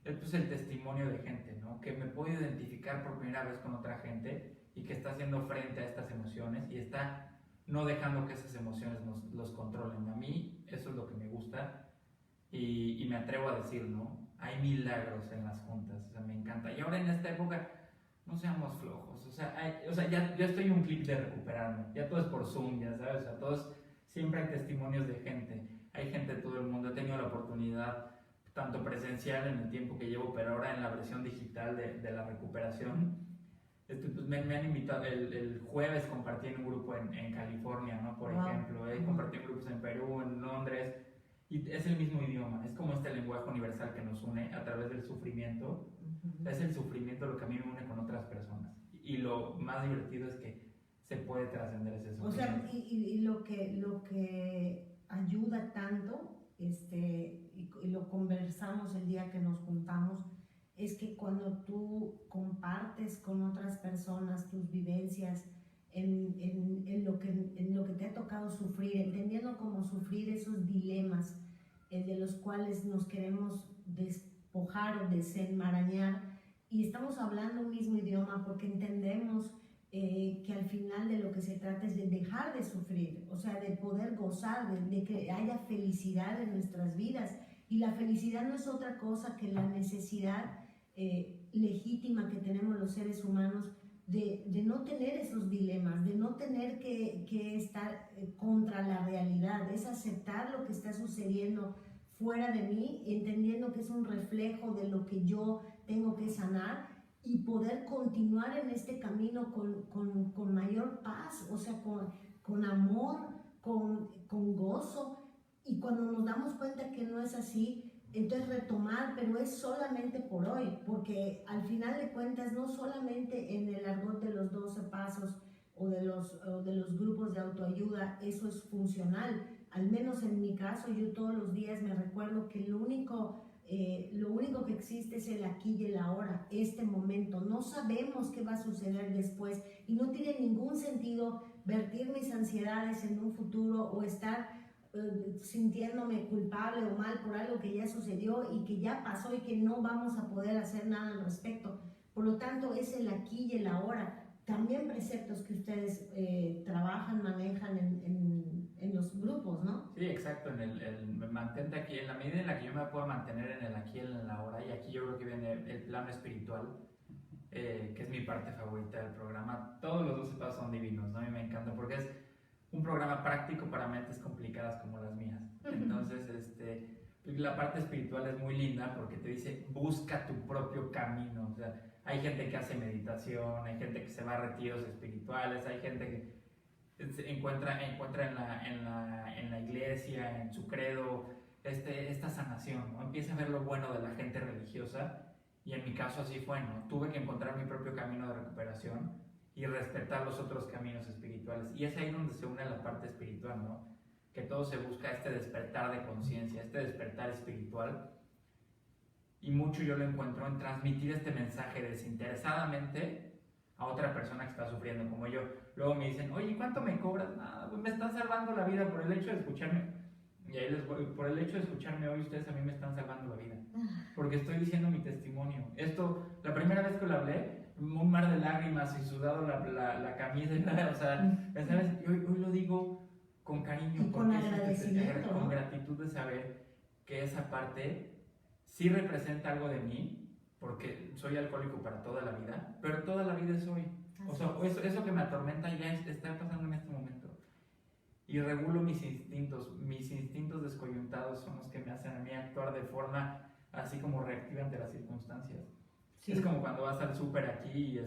es pues el testimonio de gente, ¿no? Que me puedo identificar por primera vez con otra gente y que está haciendo frente a estas emociones y está no dejando que esas emociones los controlen. A mí eso es lo que me gusta y me atrevo a decir, ¿no? Hay milagros en las juntas, o sea, me encanta. Y ahora en esta época, no seamos flojos, o sea, ya estoy un clic de recuperarme, ya todo es por Zoom, ya sabes, o sea, siempre hay testimonios de gente, hay gente de todo el mundo. He tenido la oportunidad, tanto presencial en el tiempo que llevo, pero ahora en la versión digital de la recuperación. Pues me han invitado, el jueves compartí en un grupo en California, ¿no? Por ejemplo, compartí en grupos en Perú, en Londres, y es el mismo idioma, es como este lenguaje universal que nos une a través del sufrimiento. Es el sufrimiento lo que a mí me une con otras personas, y lo más divertido es que se puede trascender ese sufrimiento. O sea, y lo que ayuda tanto, y lo conversamos el día que nos juntamos, es que cuando tú compartes con otras personas tus vivencias en lo que te ha tocado sufrir, entendiendo cómo sufrir esos dilemas de los cuales nos queremos despojar o desenmarañar, y estamos hablando un mismo idioma porque entendemos que al final de lo que se trata es de dejar de sufrir, o sea, de poder gozar, de que haya felicidad en nuestras vidas. Y la felicidad no es otra cosa que la necesidad legítima que tenemos los seres humanos de no tener esos dilemas, de no tener que estar contra la realidad, es aceptar lo que está sucediendo fuera de mí, entendiendo que es un reflejo de lo que yo tengo que sanar, y poder continuar en este camino con mayor paz, o sea, con amor, con gozo. Y cuando nos damos cuenta que no es así, entonces retomar, pero es solamente por hoy, porque al final de cuentas no solamente en el argot de los 12 pasos o de los grupos de autoayuda eso es funcional. Al menos en mi caso, yo todos los días me recuerdo que lo único que existe es el aquí y el ahora, este momento. No sabemos qué va a suceder después, y no tiene ningún sentido vertir mis ansiedades en un futuro o estar sintiéndome culpable o mal por algo que ya sucedió y que ya pasó y que no vamos a poder hacer nada al respecto. Por lo tanto, es el aquí y el ahora. También preceptos que ustedes trabajan, manejan en los grupos, ¿no? Sí, exacto, mantente aquí, en la medida en la que yo me pueda mantener en el aquí y en la ahora, y aquí yo creo que viene el plano espiritual, que es mi parte favorita del programa. Todos los 12 pasos son divinos, ¿no? A mí me encanta porque es un programa práctico para mentes complicadas como las mías. Entonces, la parte espiritual es muy linda porque te dice, busca tu propio camino. O sea, hay gente que hace meditación, hay gente que se va a retiros espirituales, hay gente que se encuentra en la iglesia, en su credo, esta sanación, ¿no? Empieza a ver lo bueno de la gente religiosa, y en mi caso así fue, ¿no? Tuve que encontrar mi propio camino de recuperación y respetar los otros caminos espirituales. Y es ahí donde se une la parte espiritual, ¿no? Que todo se busca este despertar de conciencia, este despertar espiritual. Y mucho yo lo encuentro en transmitir este mensaje desinteresadamente a otra persona que está sufriendo como yo. Luego me dicen, oye, ¿cuánto me cobras? Nada, pues me están salvando la vida por el hecho de escucharme. Y ahí les voy, por el hecho de escucharme hoy, ustedes a mí me están salvando la vida. Porque estoy diciendo mi testimonio. Esto, la primera vez que lo hablé, un mar de lágrimas y sudado la camisa, o sea, ¿sabes? Hoy lo digo con cariño, y con agradecimiento, con gratitud de saber que esa parte sí representa algo de mí, porque soy alcohólico para toda la vida, pero toda la vida es hoy. O sea, eso que me atormenta ya está pasando en este momento. Y regulo mis instintos descoyuntados son los que me hacen a mí actuar de forma así como reactiva ante las circunstancias. Sí. Es como cuando vas al súper aquí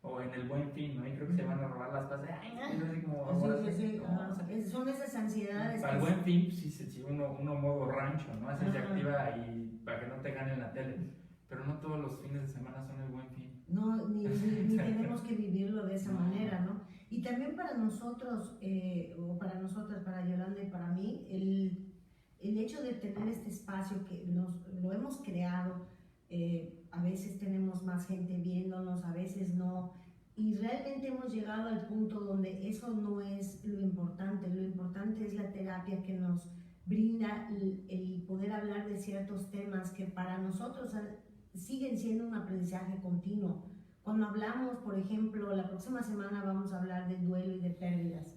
o en el Buen Fin, ¿no? Y creo que se van a robar las cosas. Ay, así como, son esas ansiedades. Para el Buen Fin, sí, uno modo rancho, ¿no? Así se activa y para que no te ganen la tele. Pero no todos los fines de semana son el Buen Fin. No, ni tenemos que vivirlo de esa manera, ¿no? Y también para nosotros, o para nosotras, para Yolanda y para mí, el hecho de tener este espacio que lo hemos creado, a veces tenemos más gente viéndonos, a veces no, y realmente hemos llegado al punto donde eso no es lo importante es la terapia que nos brinda el poder hablar de ciertos temas que para nosotros siguen siendo un aprendizaje continuo. Cuando hablamos, por ejemplo, la próxima semana vamos a hablar de duelo y de pérdidas,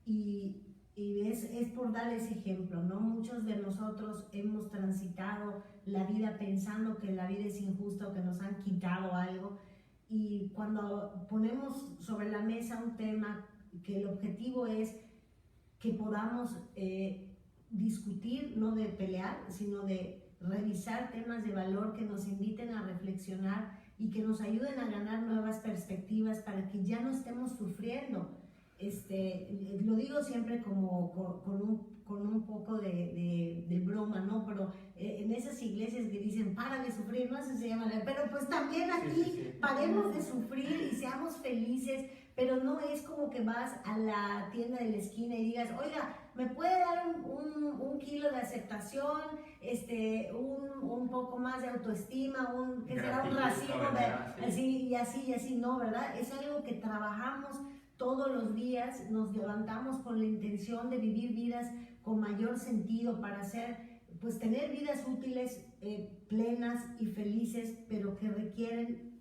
y es por dar ese ejemplo, ¿no? Muchos de nosotros hemos transitado la vida pensando que la vida es injusta o que nos han quitado algo, y cuando ponemos sobre la mesa un tema que el objetivo es que podamos discutir, no de pelear, sino de revisar temas de valor que nos inviten a reflexionar y que nos ayuden a ganar nuevas perspectivas para que ya no estemos sufriendo. Lo digo siempre como con un poco de broma, ¿no? Pero en esas iglesias que dicen para de sufrir, no sé si se llama, pero pues también aquí paremos de sufrir y seamos felices, pero no es como que vas a la tienda de la esquina y digas, oiga, ¿me puede dar un kilo de aceptación, un poco más de autoestima, que será un racimo de así y así, no, ¿verdad? Es algo que trabajamos todos los días, nos levantamos con la intención de vivir vidas con mayor sentido para pues tener vidas útiles, plenas y felices, pero que requieren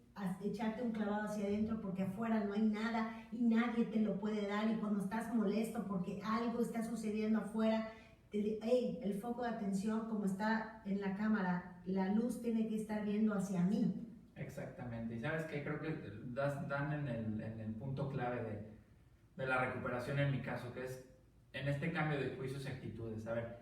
echarte un clavado hacia adentro porque afuera no hay nada y nadie te lo puede dar, y cuando estás molesto porque algo está sucediendo afuera, el foco de atención, como está en la cámara, la luz tiene que estar viendo hacia mí. Exactamente, y sabes que creo que dan en el punto clave de la recuperación en mi caso, que es en este cambio de juicios y actitudes. A ver,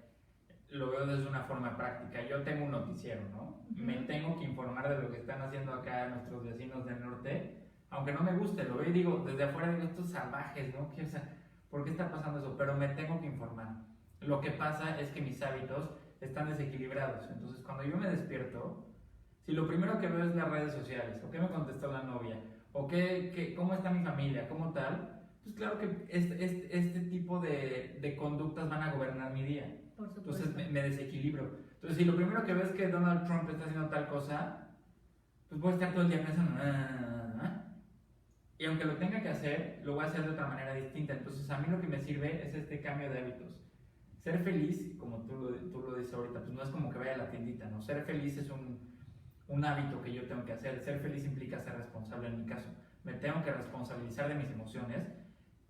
lo veo desde una forma práctica. Yo tengo un noticiero, ¿no? Me tengo que informar de lo que están haciendo acá nuestros vecinos del norte, aunque no me guste, lo veo y digo, desde afuera digo, estos salvajes, ¿no? O sea, ¿por qué está pasando eso? Pero me tengo que informar. Lo que pasa es que mis hábitos están desequilibrados. Entonces, cuando yo me despierto, si lo primero que veo es las redes sociales, o qué me contestó la novia, o cómo está mi familia, cómo tal, pues claro que este tipo de conductas van a gobernar mi día. Por supuesto. Entonces me desequilibro. Entonces, si lo primero que veo es que Donald Trump está haciendo tal cosa, pues voy a estar todo el día pensando, y aunque lo tenga que hacer, lo voy a hacer de otra manera distinta. Entonces, a mí lo que me sirve es este cambio de hábitos. Ser feliz, como tú lo dices ahorita, pues no es como que vaya a la tiendita, ¿no? Ser feliz es un hábito que yo tengo que hacer. Ser feliz implica ser responsable en mi caso. Me tengo que responsabilizar de mis emociones,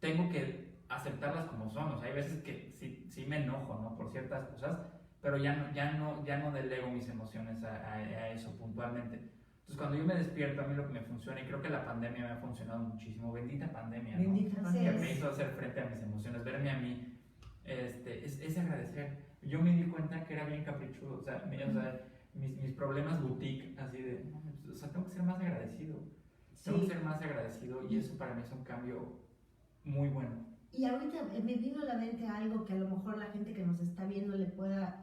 tengo que aceptarlas como son. O sea, hay veces que sí me enojo, ¿no? Por ciertas cosas, pero ya no delego mis emociones a eso puntualmente. Entonces, cuando yo me despierto, a mí lo que me funciona, y creo que la pandemia me ha funcionado muchísimo, bendita pandemia, ¿no? Bendita pandemia. Que me hizo hacer frente a mis emociones, verme a mí, es agradecer. Yo me di cuenta que era bien caprichudo, o sea, mis problemas boutique, así de, o sea, tengo que ser más agradecido. Tengo que ser más agradecido, y eso para mí es un cambio muy bueno. Y ahorita me vino a la mente algo que a lo mejor la gente que nos está viendo le pueda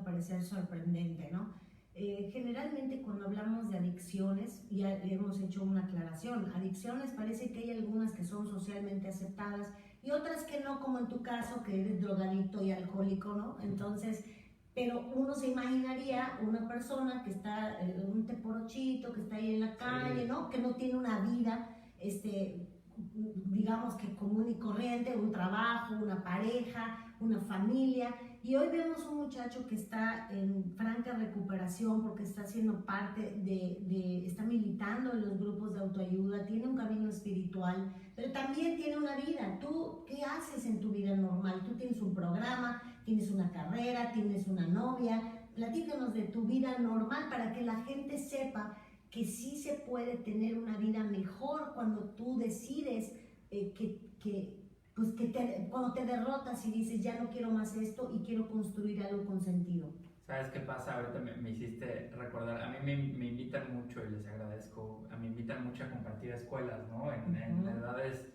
parecer sorprendente, ¿no? Generalmente cuando hablamos de adicciones, ya hemos hecho una aclaración, adicciones parece que hay algunas que son socialmente aceptadas y otras que no, como en tu caso, que eres drogadicto y alcohólico, ¿no? Entonces, pero uno se imaginaría una persona que está, un teporochito, que está ahí en la calle, ¿no? Que no tiene una vida, digamos que común y corriente, un trabajo, una pareja, una familia, y hoy vemos un muchacho que está en franca recuperación porque está siendo parte está militando en los grupos de autoayuda, tiene un camino espiritual, pero también tiene una vida. ¿Tú qué haces en tu vida normal? Tú tienes un programa, tienes una carrera, tienes una novia. Platícanos de tu vida normal para que la gente sepa que sí se puede tener una vida mejor cuando tú decides cuando te derrotas y dices, ya no quiero más esto y quiero construir algo con sentido. ¿Sabes qué pasa? Ahorita me hiciste recordar, a mí me invitan mucho, y les agradezco, me invitan mucho a compartir escuelas, ¿no? En edades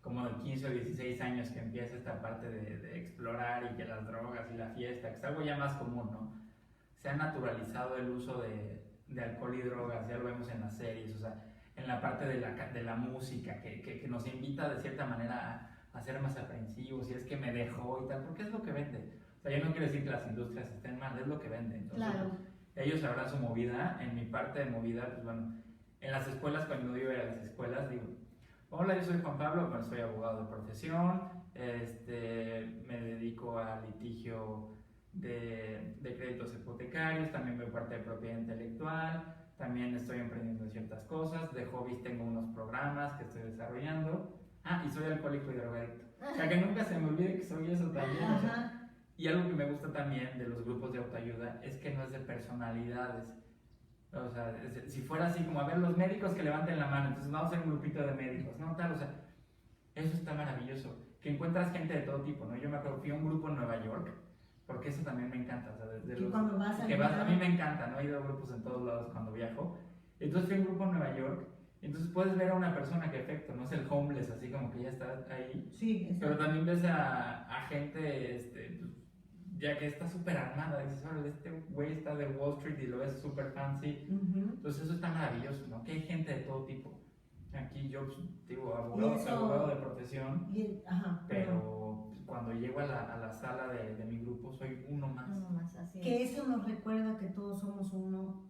como de 15 o 16 años, que empieza esta parte de explorar, y que las drogas y la fiesta, que es algo ya más común, ¿no? se ha naturalizado el uso de alcohol y drogas, ya lo vemos en las series, o sea, en la parte de la música, que nos invita de cierta manera a ser más aprensivos, y es que me dejó y tal, porque es lo que vende. O sea, yo no quiero decir que las industrias estén mal, es lo que vende. Entonces, Claro. ellos sabrán su movida. En mi parte de movida, pues bueno, en las escuelas, cuando yo iba a las escuelas, digo, hola, yo soy Juan Pablo, bueno, soy abogado de profesión, me dedico a litigio de créditos hipotecarios, también veo parte de propiedad intelectual, también estoy emprendiendo en ciertas cosas, de hobbies tengo unos programas que estoy desarrollando, y soy alcohólico y drogadicto. O sea, que nunca se me olvide que soy eso también. O sea, y algo que me gusta también de los grupos de autoayuda es que no es de personalidades. O sea, si fuera así como, a ver, los médicos que levanten la mano, entonces vamos a hacer un grupito de médicos, ¿no? Tal, o sea, eso está maravilloso. Que encuentras gente de todo tipo, ¿no? Yo me acuerdo, fui a un grupo en Nueva York, porque eso también me encanta. O sea, cuando vas a mí me encanta, ¿no? He ido a grupos en todos lados cuando viajo. Entonces fui a un grupo en Nueva York. Entonces puedes ver a una persona que efecto, no es el homeless, así como que ya está ahí. Sí, exacto. Pero también ves a gente, ya que está súper armada, dices, órale, este güey está de Wall Street y lo ves súper fancy. Entonces eso está maravilloso, ¿no? Que hay gente de todo tipo. Aquí yo, digo, abogado de profesión, pero cuando llego a la sala de mi grupo soy uno más. Así que eso nos recuerda que todos somos uno,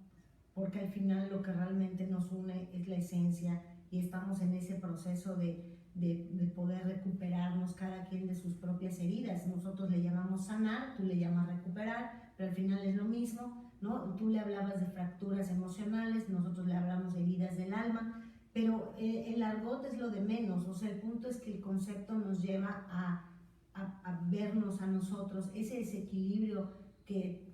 porque al final lo que realmente nos une es la esencia, y estamos en ese proceso de poder recuperarnos cada quien de sus propias heridas. Nosotros le llamamos sanar, tú le llamas recuperar, pero al final es lo mismo, ¿no? Tú le hablabas de fracturas emocionales, nosotros le hablamos de heridas del alma, pero el argot es lo de menos. O sea, el punto es que el concepto nos lleva a vernos a nosotros, ese desequilibrio que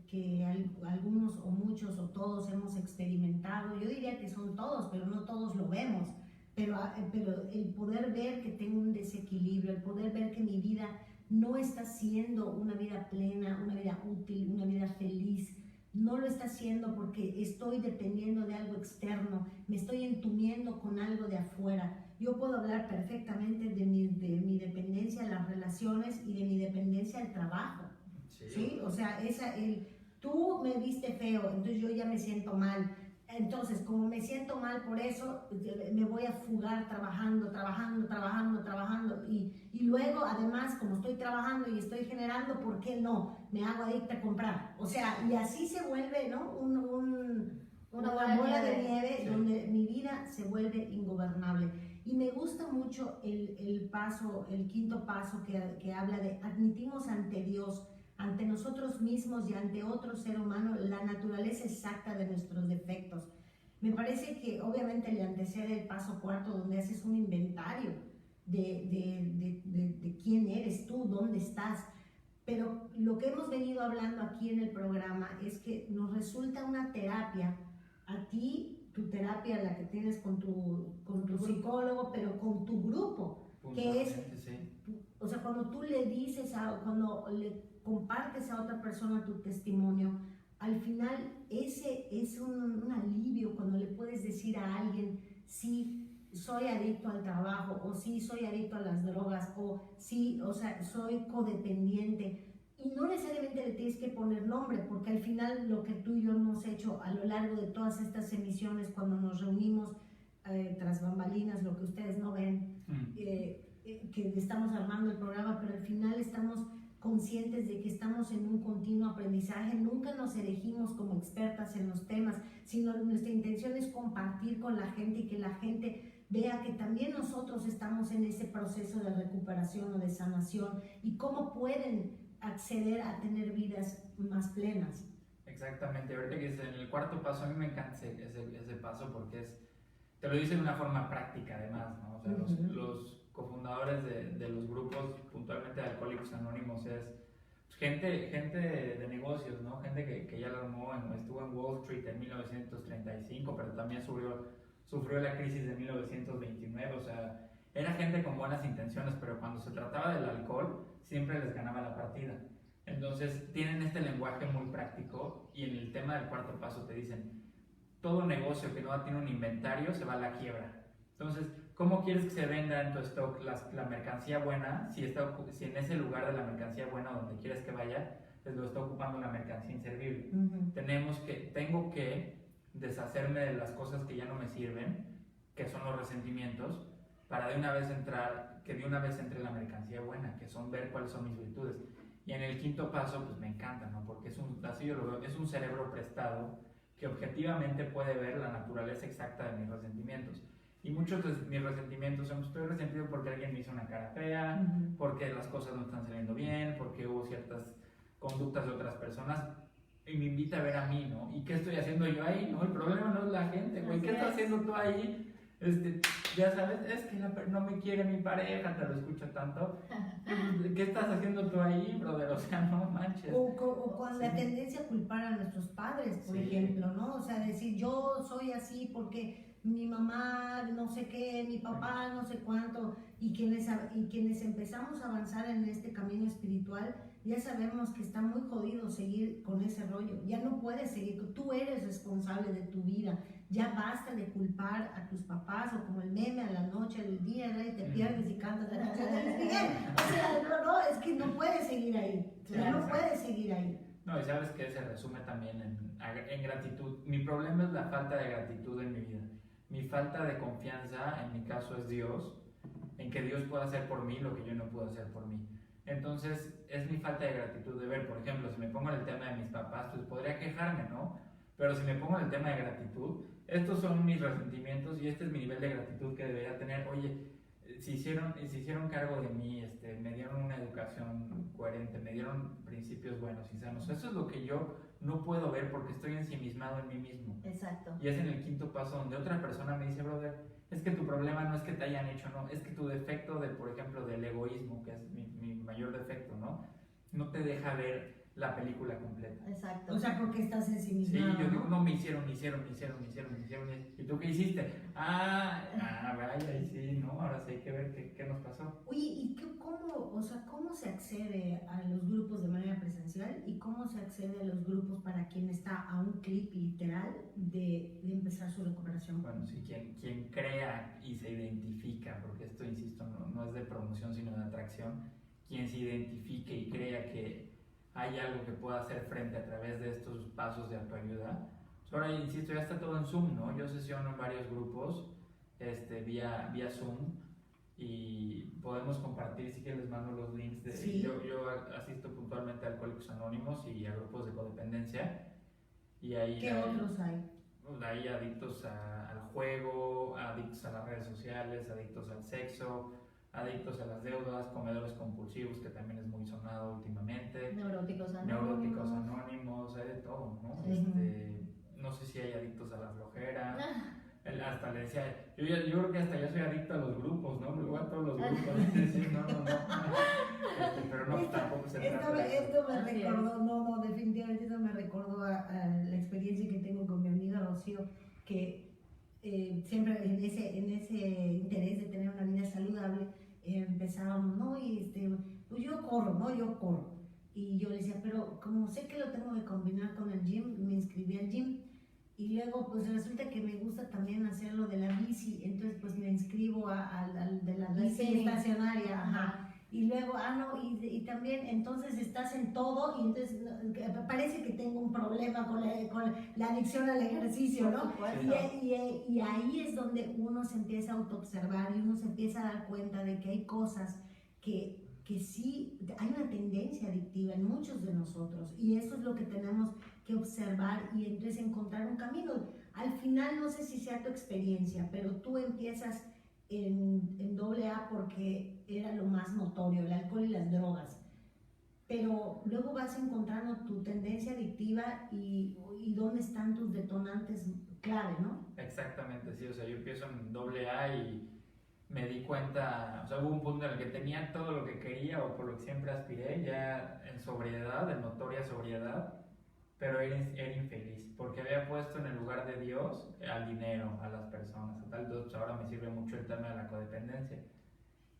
algunos o muchos o todos hemos experimentado. Yo diría que son todos, pero no todos lo vemos. Pero el poder ver que tengo un desequilibrio, el poder ver que mi vida no está siendo una vida plena, una vida útil, una vida feliz, no lo está haciendo porque estoy dependiendo de algo externo, me estoy entumiendo con algo de afuera. Yo puedo hablar perfectamente de mi dependencia a las relaciones y de mi dependencia al trabajo. ¿Sí? O sea, tú me viste feo, entonces yo ya me siento mal. Entonces, como me siento mal por eso, me voy a fugar trabajando, y luego, además, como estoy trabajando y estoy generando, ¿por qué no? Me hago adicta a comprar. O sea, y así se vuelve, ¿no? Una bola de nieve, sí, donde mi vida se vuelve ingobernable. Y me gusta mucho el quinto paso que habla de admitimos ante Dios, ante nosotros mismos y ante otro ser humano la naturaleza exacta de nuestros defectos. Me parece que obviamente le antecede el paso cuarto, donde haces un inventario de quién eres tú, dónde estás. Pero lo que hemos venido hablando aquí en el programa es que nos resulta una terapia, a ti, tu terapia, la que tienes con tu psicólogo, pero con tu grupo, que es, sí. O sea, cuando tú le dices, cuando le compartes a otra persona tu testimonio, al final ese es un alivio cuando le puedes decir a alguien, sí, soy adicto al trabajo, o sí, soy adicto a las drogas, o sí, o sea, soy codependiente. Y no necesariamente le tienes que poner nombre, porque al final lo que tú y yo hemos hecho a lo largo de todas estas emisiones, cuando nos reunimos tras bambalinas, lo que ustedes no ven, que estamos armando el programa, pero al final estamos conscientes de que estamos en un continuo aprendizaje. Nunca nos elegimos como expertas en los temas, sino nuestra intención es compartir con la gente y que la gente vea que también nosotros estamos en ese proceso de recuperación o de sanación, y cómo pueden acceder a tener vidas más plenas. Exactamente, ahorita que es en el cuarto paso, a mí me encanta ese paso porque te lo dice de una forma práctica además, ¿no? O sea, los cofundadores de los grupos, puntualmente de Alcohólicos Anónimos, es gente de negocios, ¿no? Gente que ya lo armó, estuvo en Wall Street en 1935, pero también sufrió la crisis de 1929, o sea, era gente con buenas intenciones, pero cuando se trataba del alcohol, siempre les ganaba la partida. Entonces, tienen este lenguaje muy práctico, y en el tema del cuarto paso te dicen, todo negocio que no tiene un inventario se va a la quiebra. Entonces, ¿cómo quieres que se venda en tu stock la mercancía buena si en ese lugar de la mercancía buena donde quieres que vaya lo está ocupando la mercancía inservible. Ujú. Tengo que deshacerme de las cosas que ya no me sirven, que son los resentimientos, para de una vez entre la mercancía buena, que son ver cuáles son mis virtudes. Y en el quinto paso, pues me encanta, ¿no? Porque así yo lo veo, es un cerebro prestado que objetivamente puede ver la naturaleza exacta de mis resentimientos. Y muchos de mis resentimientos son, estoy resentido porque alguien me hizo una cara fea, Ujú. porque las cosas no están saliendo bien, porque hubo ciertas conductas de otras personas, y me invita a ver a mí, ¿no? ¿Y qué estoy haciendo yo ahí? No, el problema no es la gente, güey, ¿qué estás haciendo tú ahí? Ya sabes, es que no me quiere mi pareja, te lo escucho tanto. ¿Qué estás haciendo tú ahí, brother? O sea, no manches. O con la tendencia a culpar a nuestros padres, por Sí. ejemplo, ¿no? O sea, decir, yo soy así porque mi mamá no sé qué, mi papá no sé cuánto, y quienes empezamos a avanzar en este camino espiritual, ya sabemos que está muy jodido seguir con ese rollo. Ya no puedes seguir, tú eres responsable de tu vida. Ya basta de culpar a tus papás, o como el meme a la noche, al día, ¿no? Y te pierdes y cantas la canción de Luis Miguel. O sea, no, es que no puedes seguir ahí. Ya no puedes seguir ahí. No, y sabes que se resume también en gratitud. Mi problema es la falta de gratitud en mi vida. Mi falta de confianza, en mi caso, es Dios, en que Dios pueda hacer por mí lo que yo no puedo hacer por mí. Entonces, es mi falta de gratitud de ver, por ejemplo, si me pongo en el tema de mis papás, pues podría quejarme, ¿no? Pero si me pongo en el tema de gratitud, estos son mis resentimientos y este es mi nivel de gratitud que debería tener. Oye, se hicieron cargo de mí, me dieron una educación coherente, me dieron principios buenos y sanos. Eso es lo que yo no puedo ver porque estoy ensimismado en mí mismo. Exacto. Y es en el quinto paso donde otra persona me dice, brother, es que tu problema no es que te hayan hecho, no, es que tu defecto por ejemplo, del egoísmo, que es mi mayor defecto, ¿no? No te deja ver la película completa. Exacto. O sea, porque estás Sí, ensimismado, yo digo, ¿no? no, me hicieron. ¿Y tú qué hiciste? Vaya, y sí, ¿no? Ahora sí hay que ver qué nos pasó. Oye, ¿y cómo se accede a los grupos de manera presencial y cómo se accede a los grupos para quien está a un clic literal de empezar su recuperación? Bueno, sí, quien crea y se identifica, porque esto, insisto, no es de promoción sino de atracción, quien se identifique y crea que hay algo que pueda hacer frente a través de estos pasos de autoayuda. Ahora, insisto, ya está todo en Zoom, ¿no? Yo sesiono en varios grupos vía Zoom y podemos compartir, si que les mando los links. Sí. Yo asisto puntualmente a Alcohólicos Anónimos y a grupos de codependencia. Y ahí ¿Qué otros hay? Hay adictos al juego, adictos a las redes sociales, adictos al sexo, adictos a las deudas, comedores compulsivos, que también es muy sonado últimamente, Neuróticos anónimos, hay de todo, ¿no? Sí. No sé si hay adictos a la flojera. Hasta le decía, yo creo que hasta ya soy adicto a los grupos, ¿no? Luego a todos los grupos. Sí, no. Pero no, tampoco se trata de eso. Esto me recordó, definitivamente esto me recordó a la experiencia que tengo con mi amiga Rocío, que siempre en ese interés de tener una vida saludable, empezábamos, ¿no? Y pues yo corro. Y yo le decía, pero como sé que lo tengo que combinar con el gym, me inscribí al gym. Y luego pues resulta que me gusta también hacerlo de la bici, entonces pues me inscribo de la bici estacionaria, ajá. Y luego, y también entonces estás en todo y entonces parece que tengo un problema con la adicción al ejercicio, ¿no? Y ahí es donde uno se empieza a autoobservar y uno se empieza a dar cuenta de que hay cosas que sí, hay una tendencia adictiva en muchos de nosotros y eso es lo que tenemos que observar y entonces encontrar un camino. Al final, no sé si sea tu experiencia, pero tú empiezas en AA porque era lo más notorio, el alcohol y las drogas, pero luego vas encontrando tu tendencia adictiva y dónde están tus detonantes clave, ¿no? Exactamente, sí, o sea, yo empiezo en AA y me di cuenta, o sea, hubo un punto en el que tenía todo lo que quería o por lo que siempre aspiré, ya en sobriedad, en notoria sobriedad, pero era infeliz, porque había puesto en el lugar de Dios al dinero, a las personas, a tal. Entonces ahora me sirve mucho el tema de la codependencia,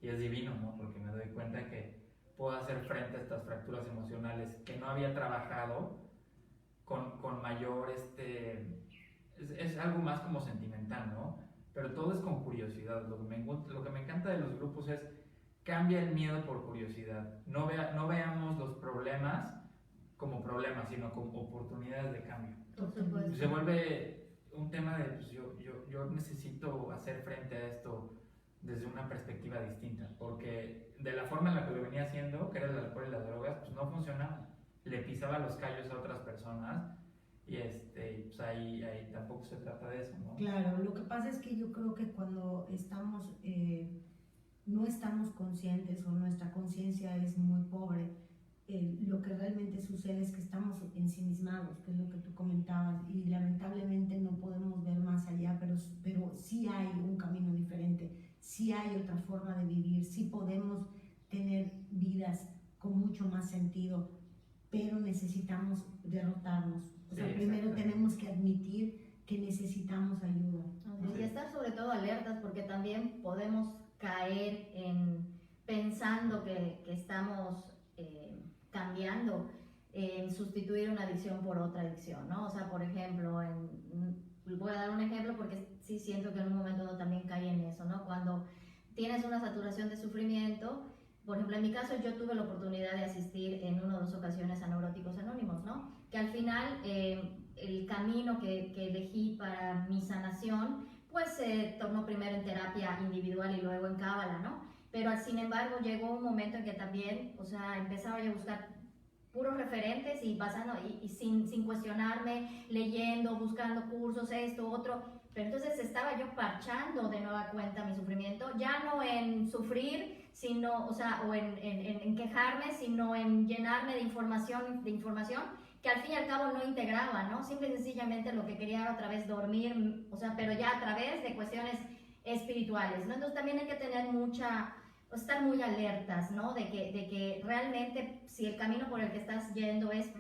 y es divino, ¿no? Porque me doy cuenta que puedo hacer frente a estas fracturas emocionales que no había trabajado con mayor, es algo más como sentimental, ¿no? Pero todo es con curiosidad. Lo que me encanta de los grupos es cambia el miedo por curiosidad. No veamos los problemas como problemas, sino como oportunidades de cambio. Por supuesto. Se vuelve un tema de, pues yo necesito hacer frente a esto desde una perspectiva distinta, porque de la forma en la que lo venía haciendo, que era el alcohol y las drogas, pues no funcionaba. Le pisaba los callos a otras personas y pues ahí tampoco se trata de eso, ¿no? Claro, lo que pasa es que yo creo que cuando no estamos conscientes o nuestra conciencia es muy pobre, lo que realmente sucede es que estamos ensimismados, que es lo que tú comentabas, y lamentablemente no podemos ver más allá, pero sí hay un camino diferente, sí hay otra forma de vivir, sí podemos tener vidas con mucho más sentido, pero necesitamos derrotarnos. O sea, primero tenemos que admitir que necesitamos ayuda. Y estar sobre todo alertas, porque también podemos caer en pensando que estamos cambiando, en sustituir una adicción por otra adicción, ¿no? O sea, por ejemplo, voy a dar un ejemplo porque sí siento que en un momento también caí en eso, ¿no? Cuando tienes una saturación de sufrimiento, por ejemplo, en mi caso yo tuve la oportunidad de asistir en una o dos ocasiones a Neuróticos Anónimos, ¿no? Que al final el camino que elegí para mi sanación, pues se tornó primero en terapia individual y luego en cábala, ¿no? Pero sin embargo llegó un momento en que también, o sea, empezaba yo a buscar puros referentes y pasando, y sin cuestionarme, leyendo, buscando cursos, esto, otro, pero entonces estaba yo parchando de nueva cuenta mi sufrimiento, ya no en sufrir, sino, o sea, o en quejarme, sino en llenarme de información que al fin y al cabo no integraba, ¿no? Simple y sencillamente lo que quería era otra vez dormir, o sea, pero ya a través de cuestiones espirituales, ¿no? Entonces también hay que tener estar muy alertas, ¿no? De que realmente si el camino por el que estás yendo es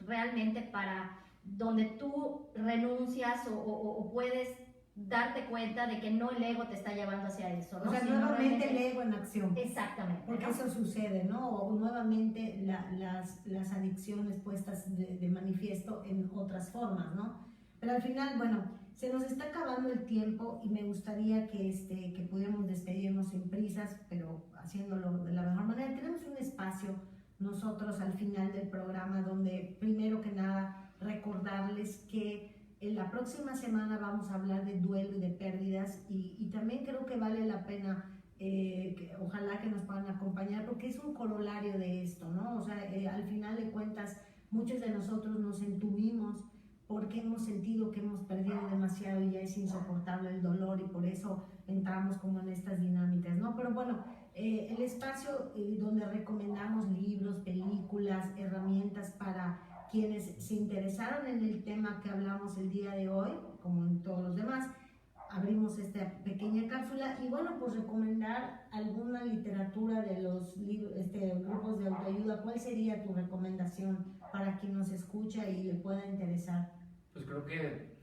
realmente para donde tú renuncias o puedes darte cuenta de que no el ego te está llevando hacia eso, ¿no? O sea, sino nuevamente el ego en acción. Exactamente. Porque ¿no? eso sucede, ¿no? O nuevamente las adicciones puestas de manifiesto en otras formas, ¿no? Pero al final, bueno, se nos está acabando el tiempo y me gustaría que pudiéramos despedirnos sin prisas, pero haciéndolo de la mejor manera. Tenemos un espacio nosotros al final del programa donde primero que nada recordarles que en la próxima semana vamos a hablar de duelo y de pérdidas y también creo que vale la pena ojalá que nos puedan acompañar porque es un corolario de esto, ¿no? O sea, al final de cuentas muchos de nosotros nos entumimos porque hemos sentido que hemos perdido demasiado y ya es insoportable el dolor y por eso entramos como en estas dinámicas, ¿no? Pero bueno, el espacio donde recomendamos libros, películas, herramientas para quienes se interesaron en el tema que hablamos el día de hoy, como en todos los demás, abrimos esta pequeña cápsula y bueno, pues recomendar alguna literatura de los grupos de autoayuda. ¿Cuál sería tu recomendación para quien nos escucha y le pueda interesar? Pues creo que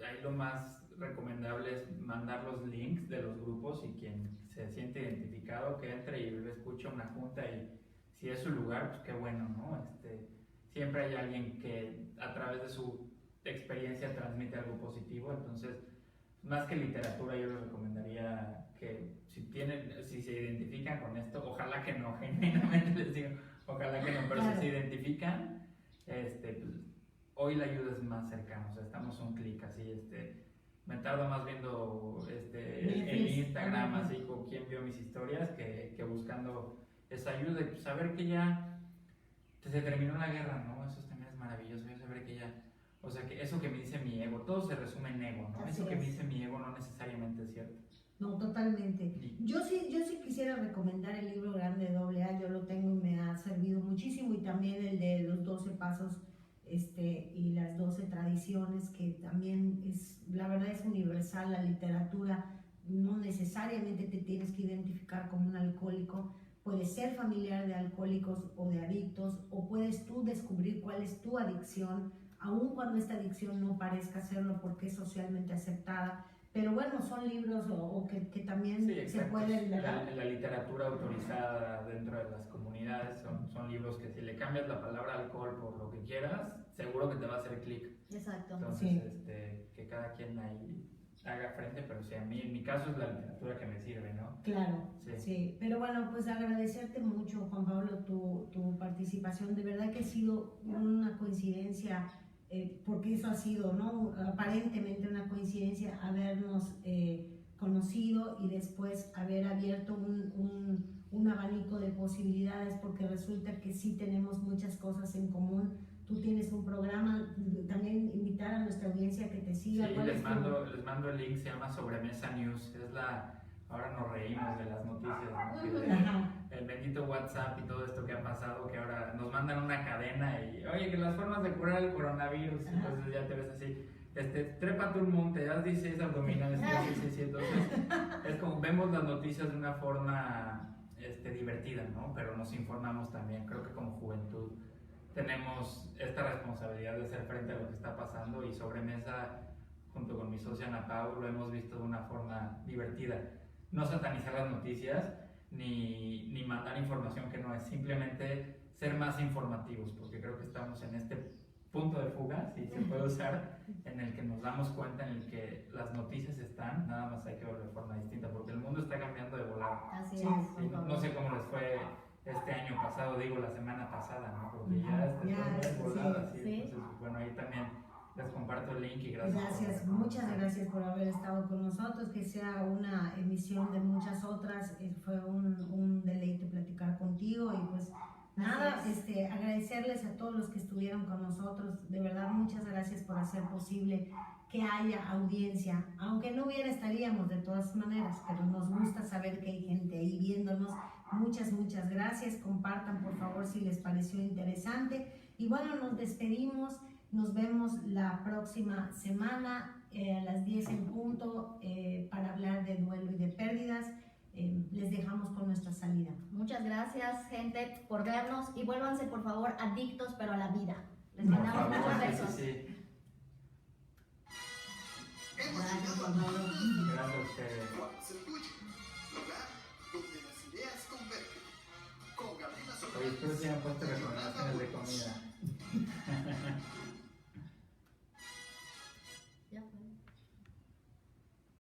ahí lo más recomendable es mandar los links de los grupos y quien se siente identificado que entre y escuche una junta y si es su lugar, pues qué bueno, ¿no? Siempre hay alguien que a través de su experiencia transmite algo positivo, entonces más que literatura yo les recomendaría que si se identifican con esto, ojalá que no, genuinamente les digo, ojalá que no, pero si se identifican, pues, hoy la ayuda es más cercana, o sea, estamos un clic así, me tardo más viendo el Instagram así con quién vio mis historias que buscando esa ayuda y saber que ya se terminó la guerra, ¿no? Eso también es maravilloso, yo saber que ya, o sea, que eso que me dice mi ego, todo se resume en ego, ¿no? Así eso que es. me dice mi ego no necesariamente es cierto. No, totalmente. Yo sí quisiera recomendar el libro Grande AA, yo lo tengo y me ha servido muchísimo y también el de los 12 pasos y las 12 tradiciones, que también la verdad es universal, la literatura, no necesariamente te tienes que identificar como un alcohólico, puedes ser familiar de alcohólicos o de adictos, o puedes tú descubrir cuál es tu adicción, aun cuando esta adicción no parezca serlo porque es socialmente aceptada. Pero bueno, son libros que también se pueden leer. La literatura autorizada dentro de las comunidades son libros que si le cambias la palabra alcohol por lo que quieras, seguro que te va a hacer clic. Exacto. Entonces, Sí. que cada quien ahí haga frente, pero sí, a mí, en mi caso es la literatura que me sirve, ¿no? Claro, Sí. sí. Pero bueno, pues agradecerte mucho, Juan Pablo, tu participación. De verdad que ha sido una coincidencia, porque eso ha sido, ¿no? Aparentemente una coincidencia habernos conocido y después haber abierto un abanico de posibilidades, porque resulta que sí tenemos muchas cosas en común. Tú tienes un programa, también invitar a nuestra audiencia a que te siga. Sí, les mando el link, se llama Sobremesa News, ahora nos reímos de las noticias, ¿no? El bendito WhatsApp y todo esto que ha pasado, que ahora nos mandan una cadena y, oye, que las formas de curar el coronavirus, entonces ya te ves así, trépate un monte, haz 16 abdominales, sí, entonces es como, vemos las noticias de una forma divertida, ¿no? Pero nos informamos también, creo que como juventud tenemos esta responsabilidad de hacer frente a lo que está pasando, y Sobremesa, junto con mi socia Ana Pau, lo hemos visto de una forma divertida. No satanizar las noticias, ni mandar información que no es, simplemente ser más informativos, porque creo que estamos en este punto de fuga, si se puede usar, en el que nos damos cuenta, en el que las noticias están, nada más hay que verlo de forma distinta, porque el mundo está cambiando de volada. Así Sí, es. No sé cómo les fue este año pasado, digo la semana pasada, ¿no? Porque ya es volada, sí. Entonces, bueno, ahí también les comparto el link y gracias. Muchas gracias por haber estado con nosotros, que sea una emisión de muchas otras. Fue un deleite platicar contigo, y pues nada, agradecerles a todos los que estuvieron con nosotros. De verdad, muchas gracias por hacer posible que haya audiencia, aunque no hubiera, estaríamos de todas maneras, pero nos gusta saber que hay gente ahí viéndonos. Muchas gracias. Compartan por favor si les pareció interesante, y bueno, nos despedimos. Nos vemos la próxima semana a las 10 en punto para hablar de duelo y de pérdidas. Les dejamos con nuestra salida. Muchas gracias, gente, por vernos, y vuélvanse por favor adictos, pero a la vida. Les mandamos muchos besos. Sí. Gracias, Juan Pablo. Gracias a ustedes. Cuando se escuche, lugar donde las ideas convergen. Con Gabriela Solís. Oye, espero que hayan puesto recomendaciones de comida.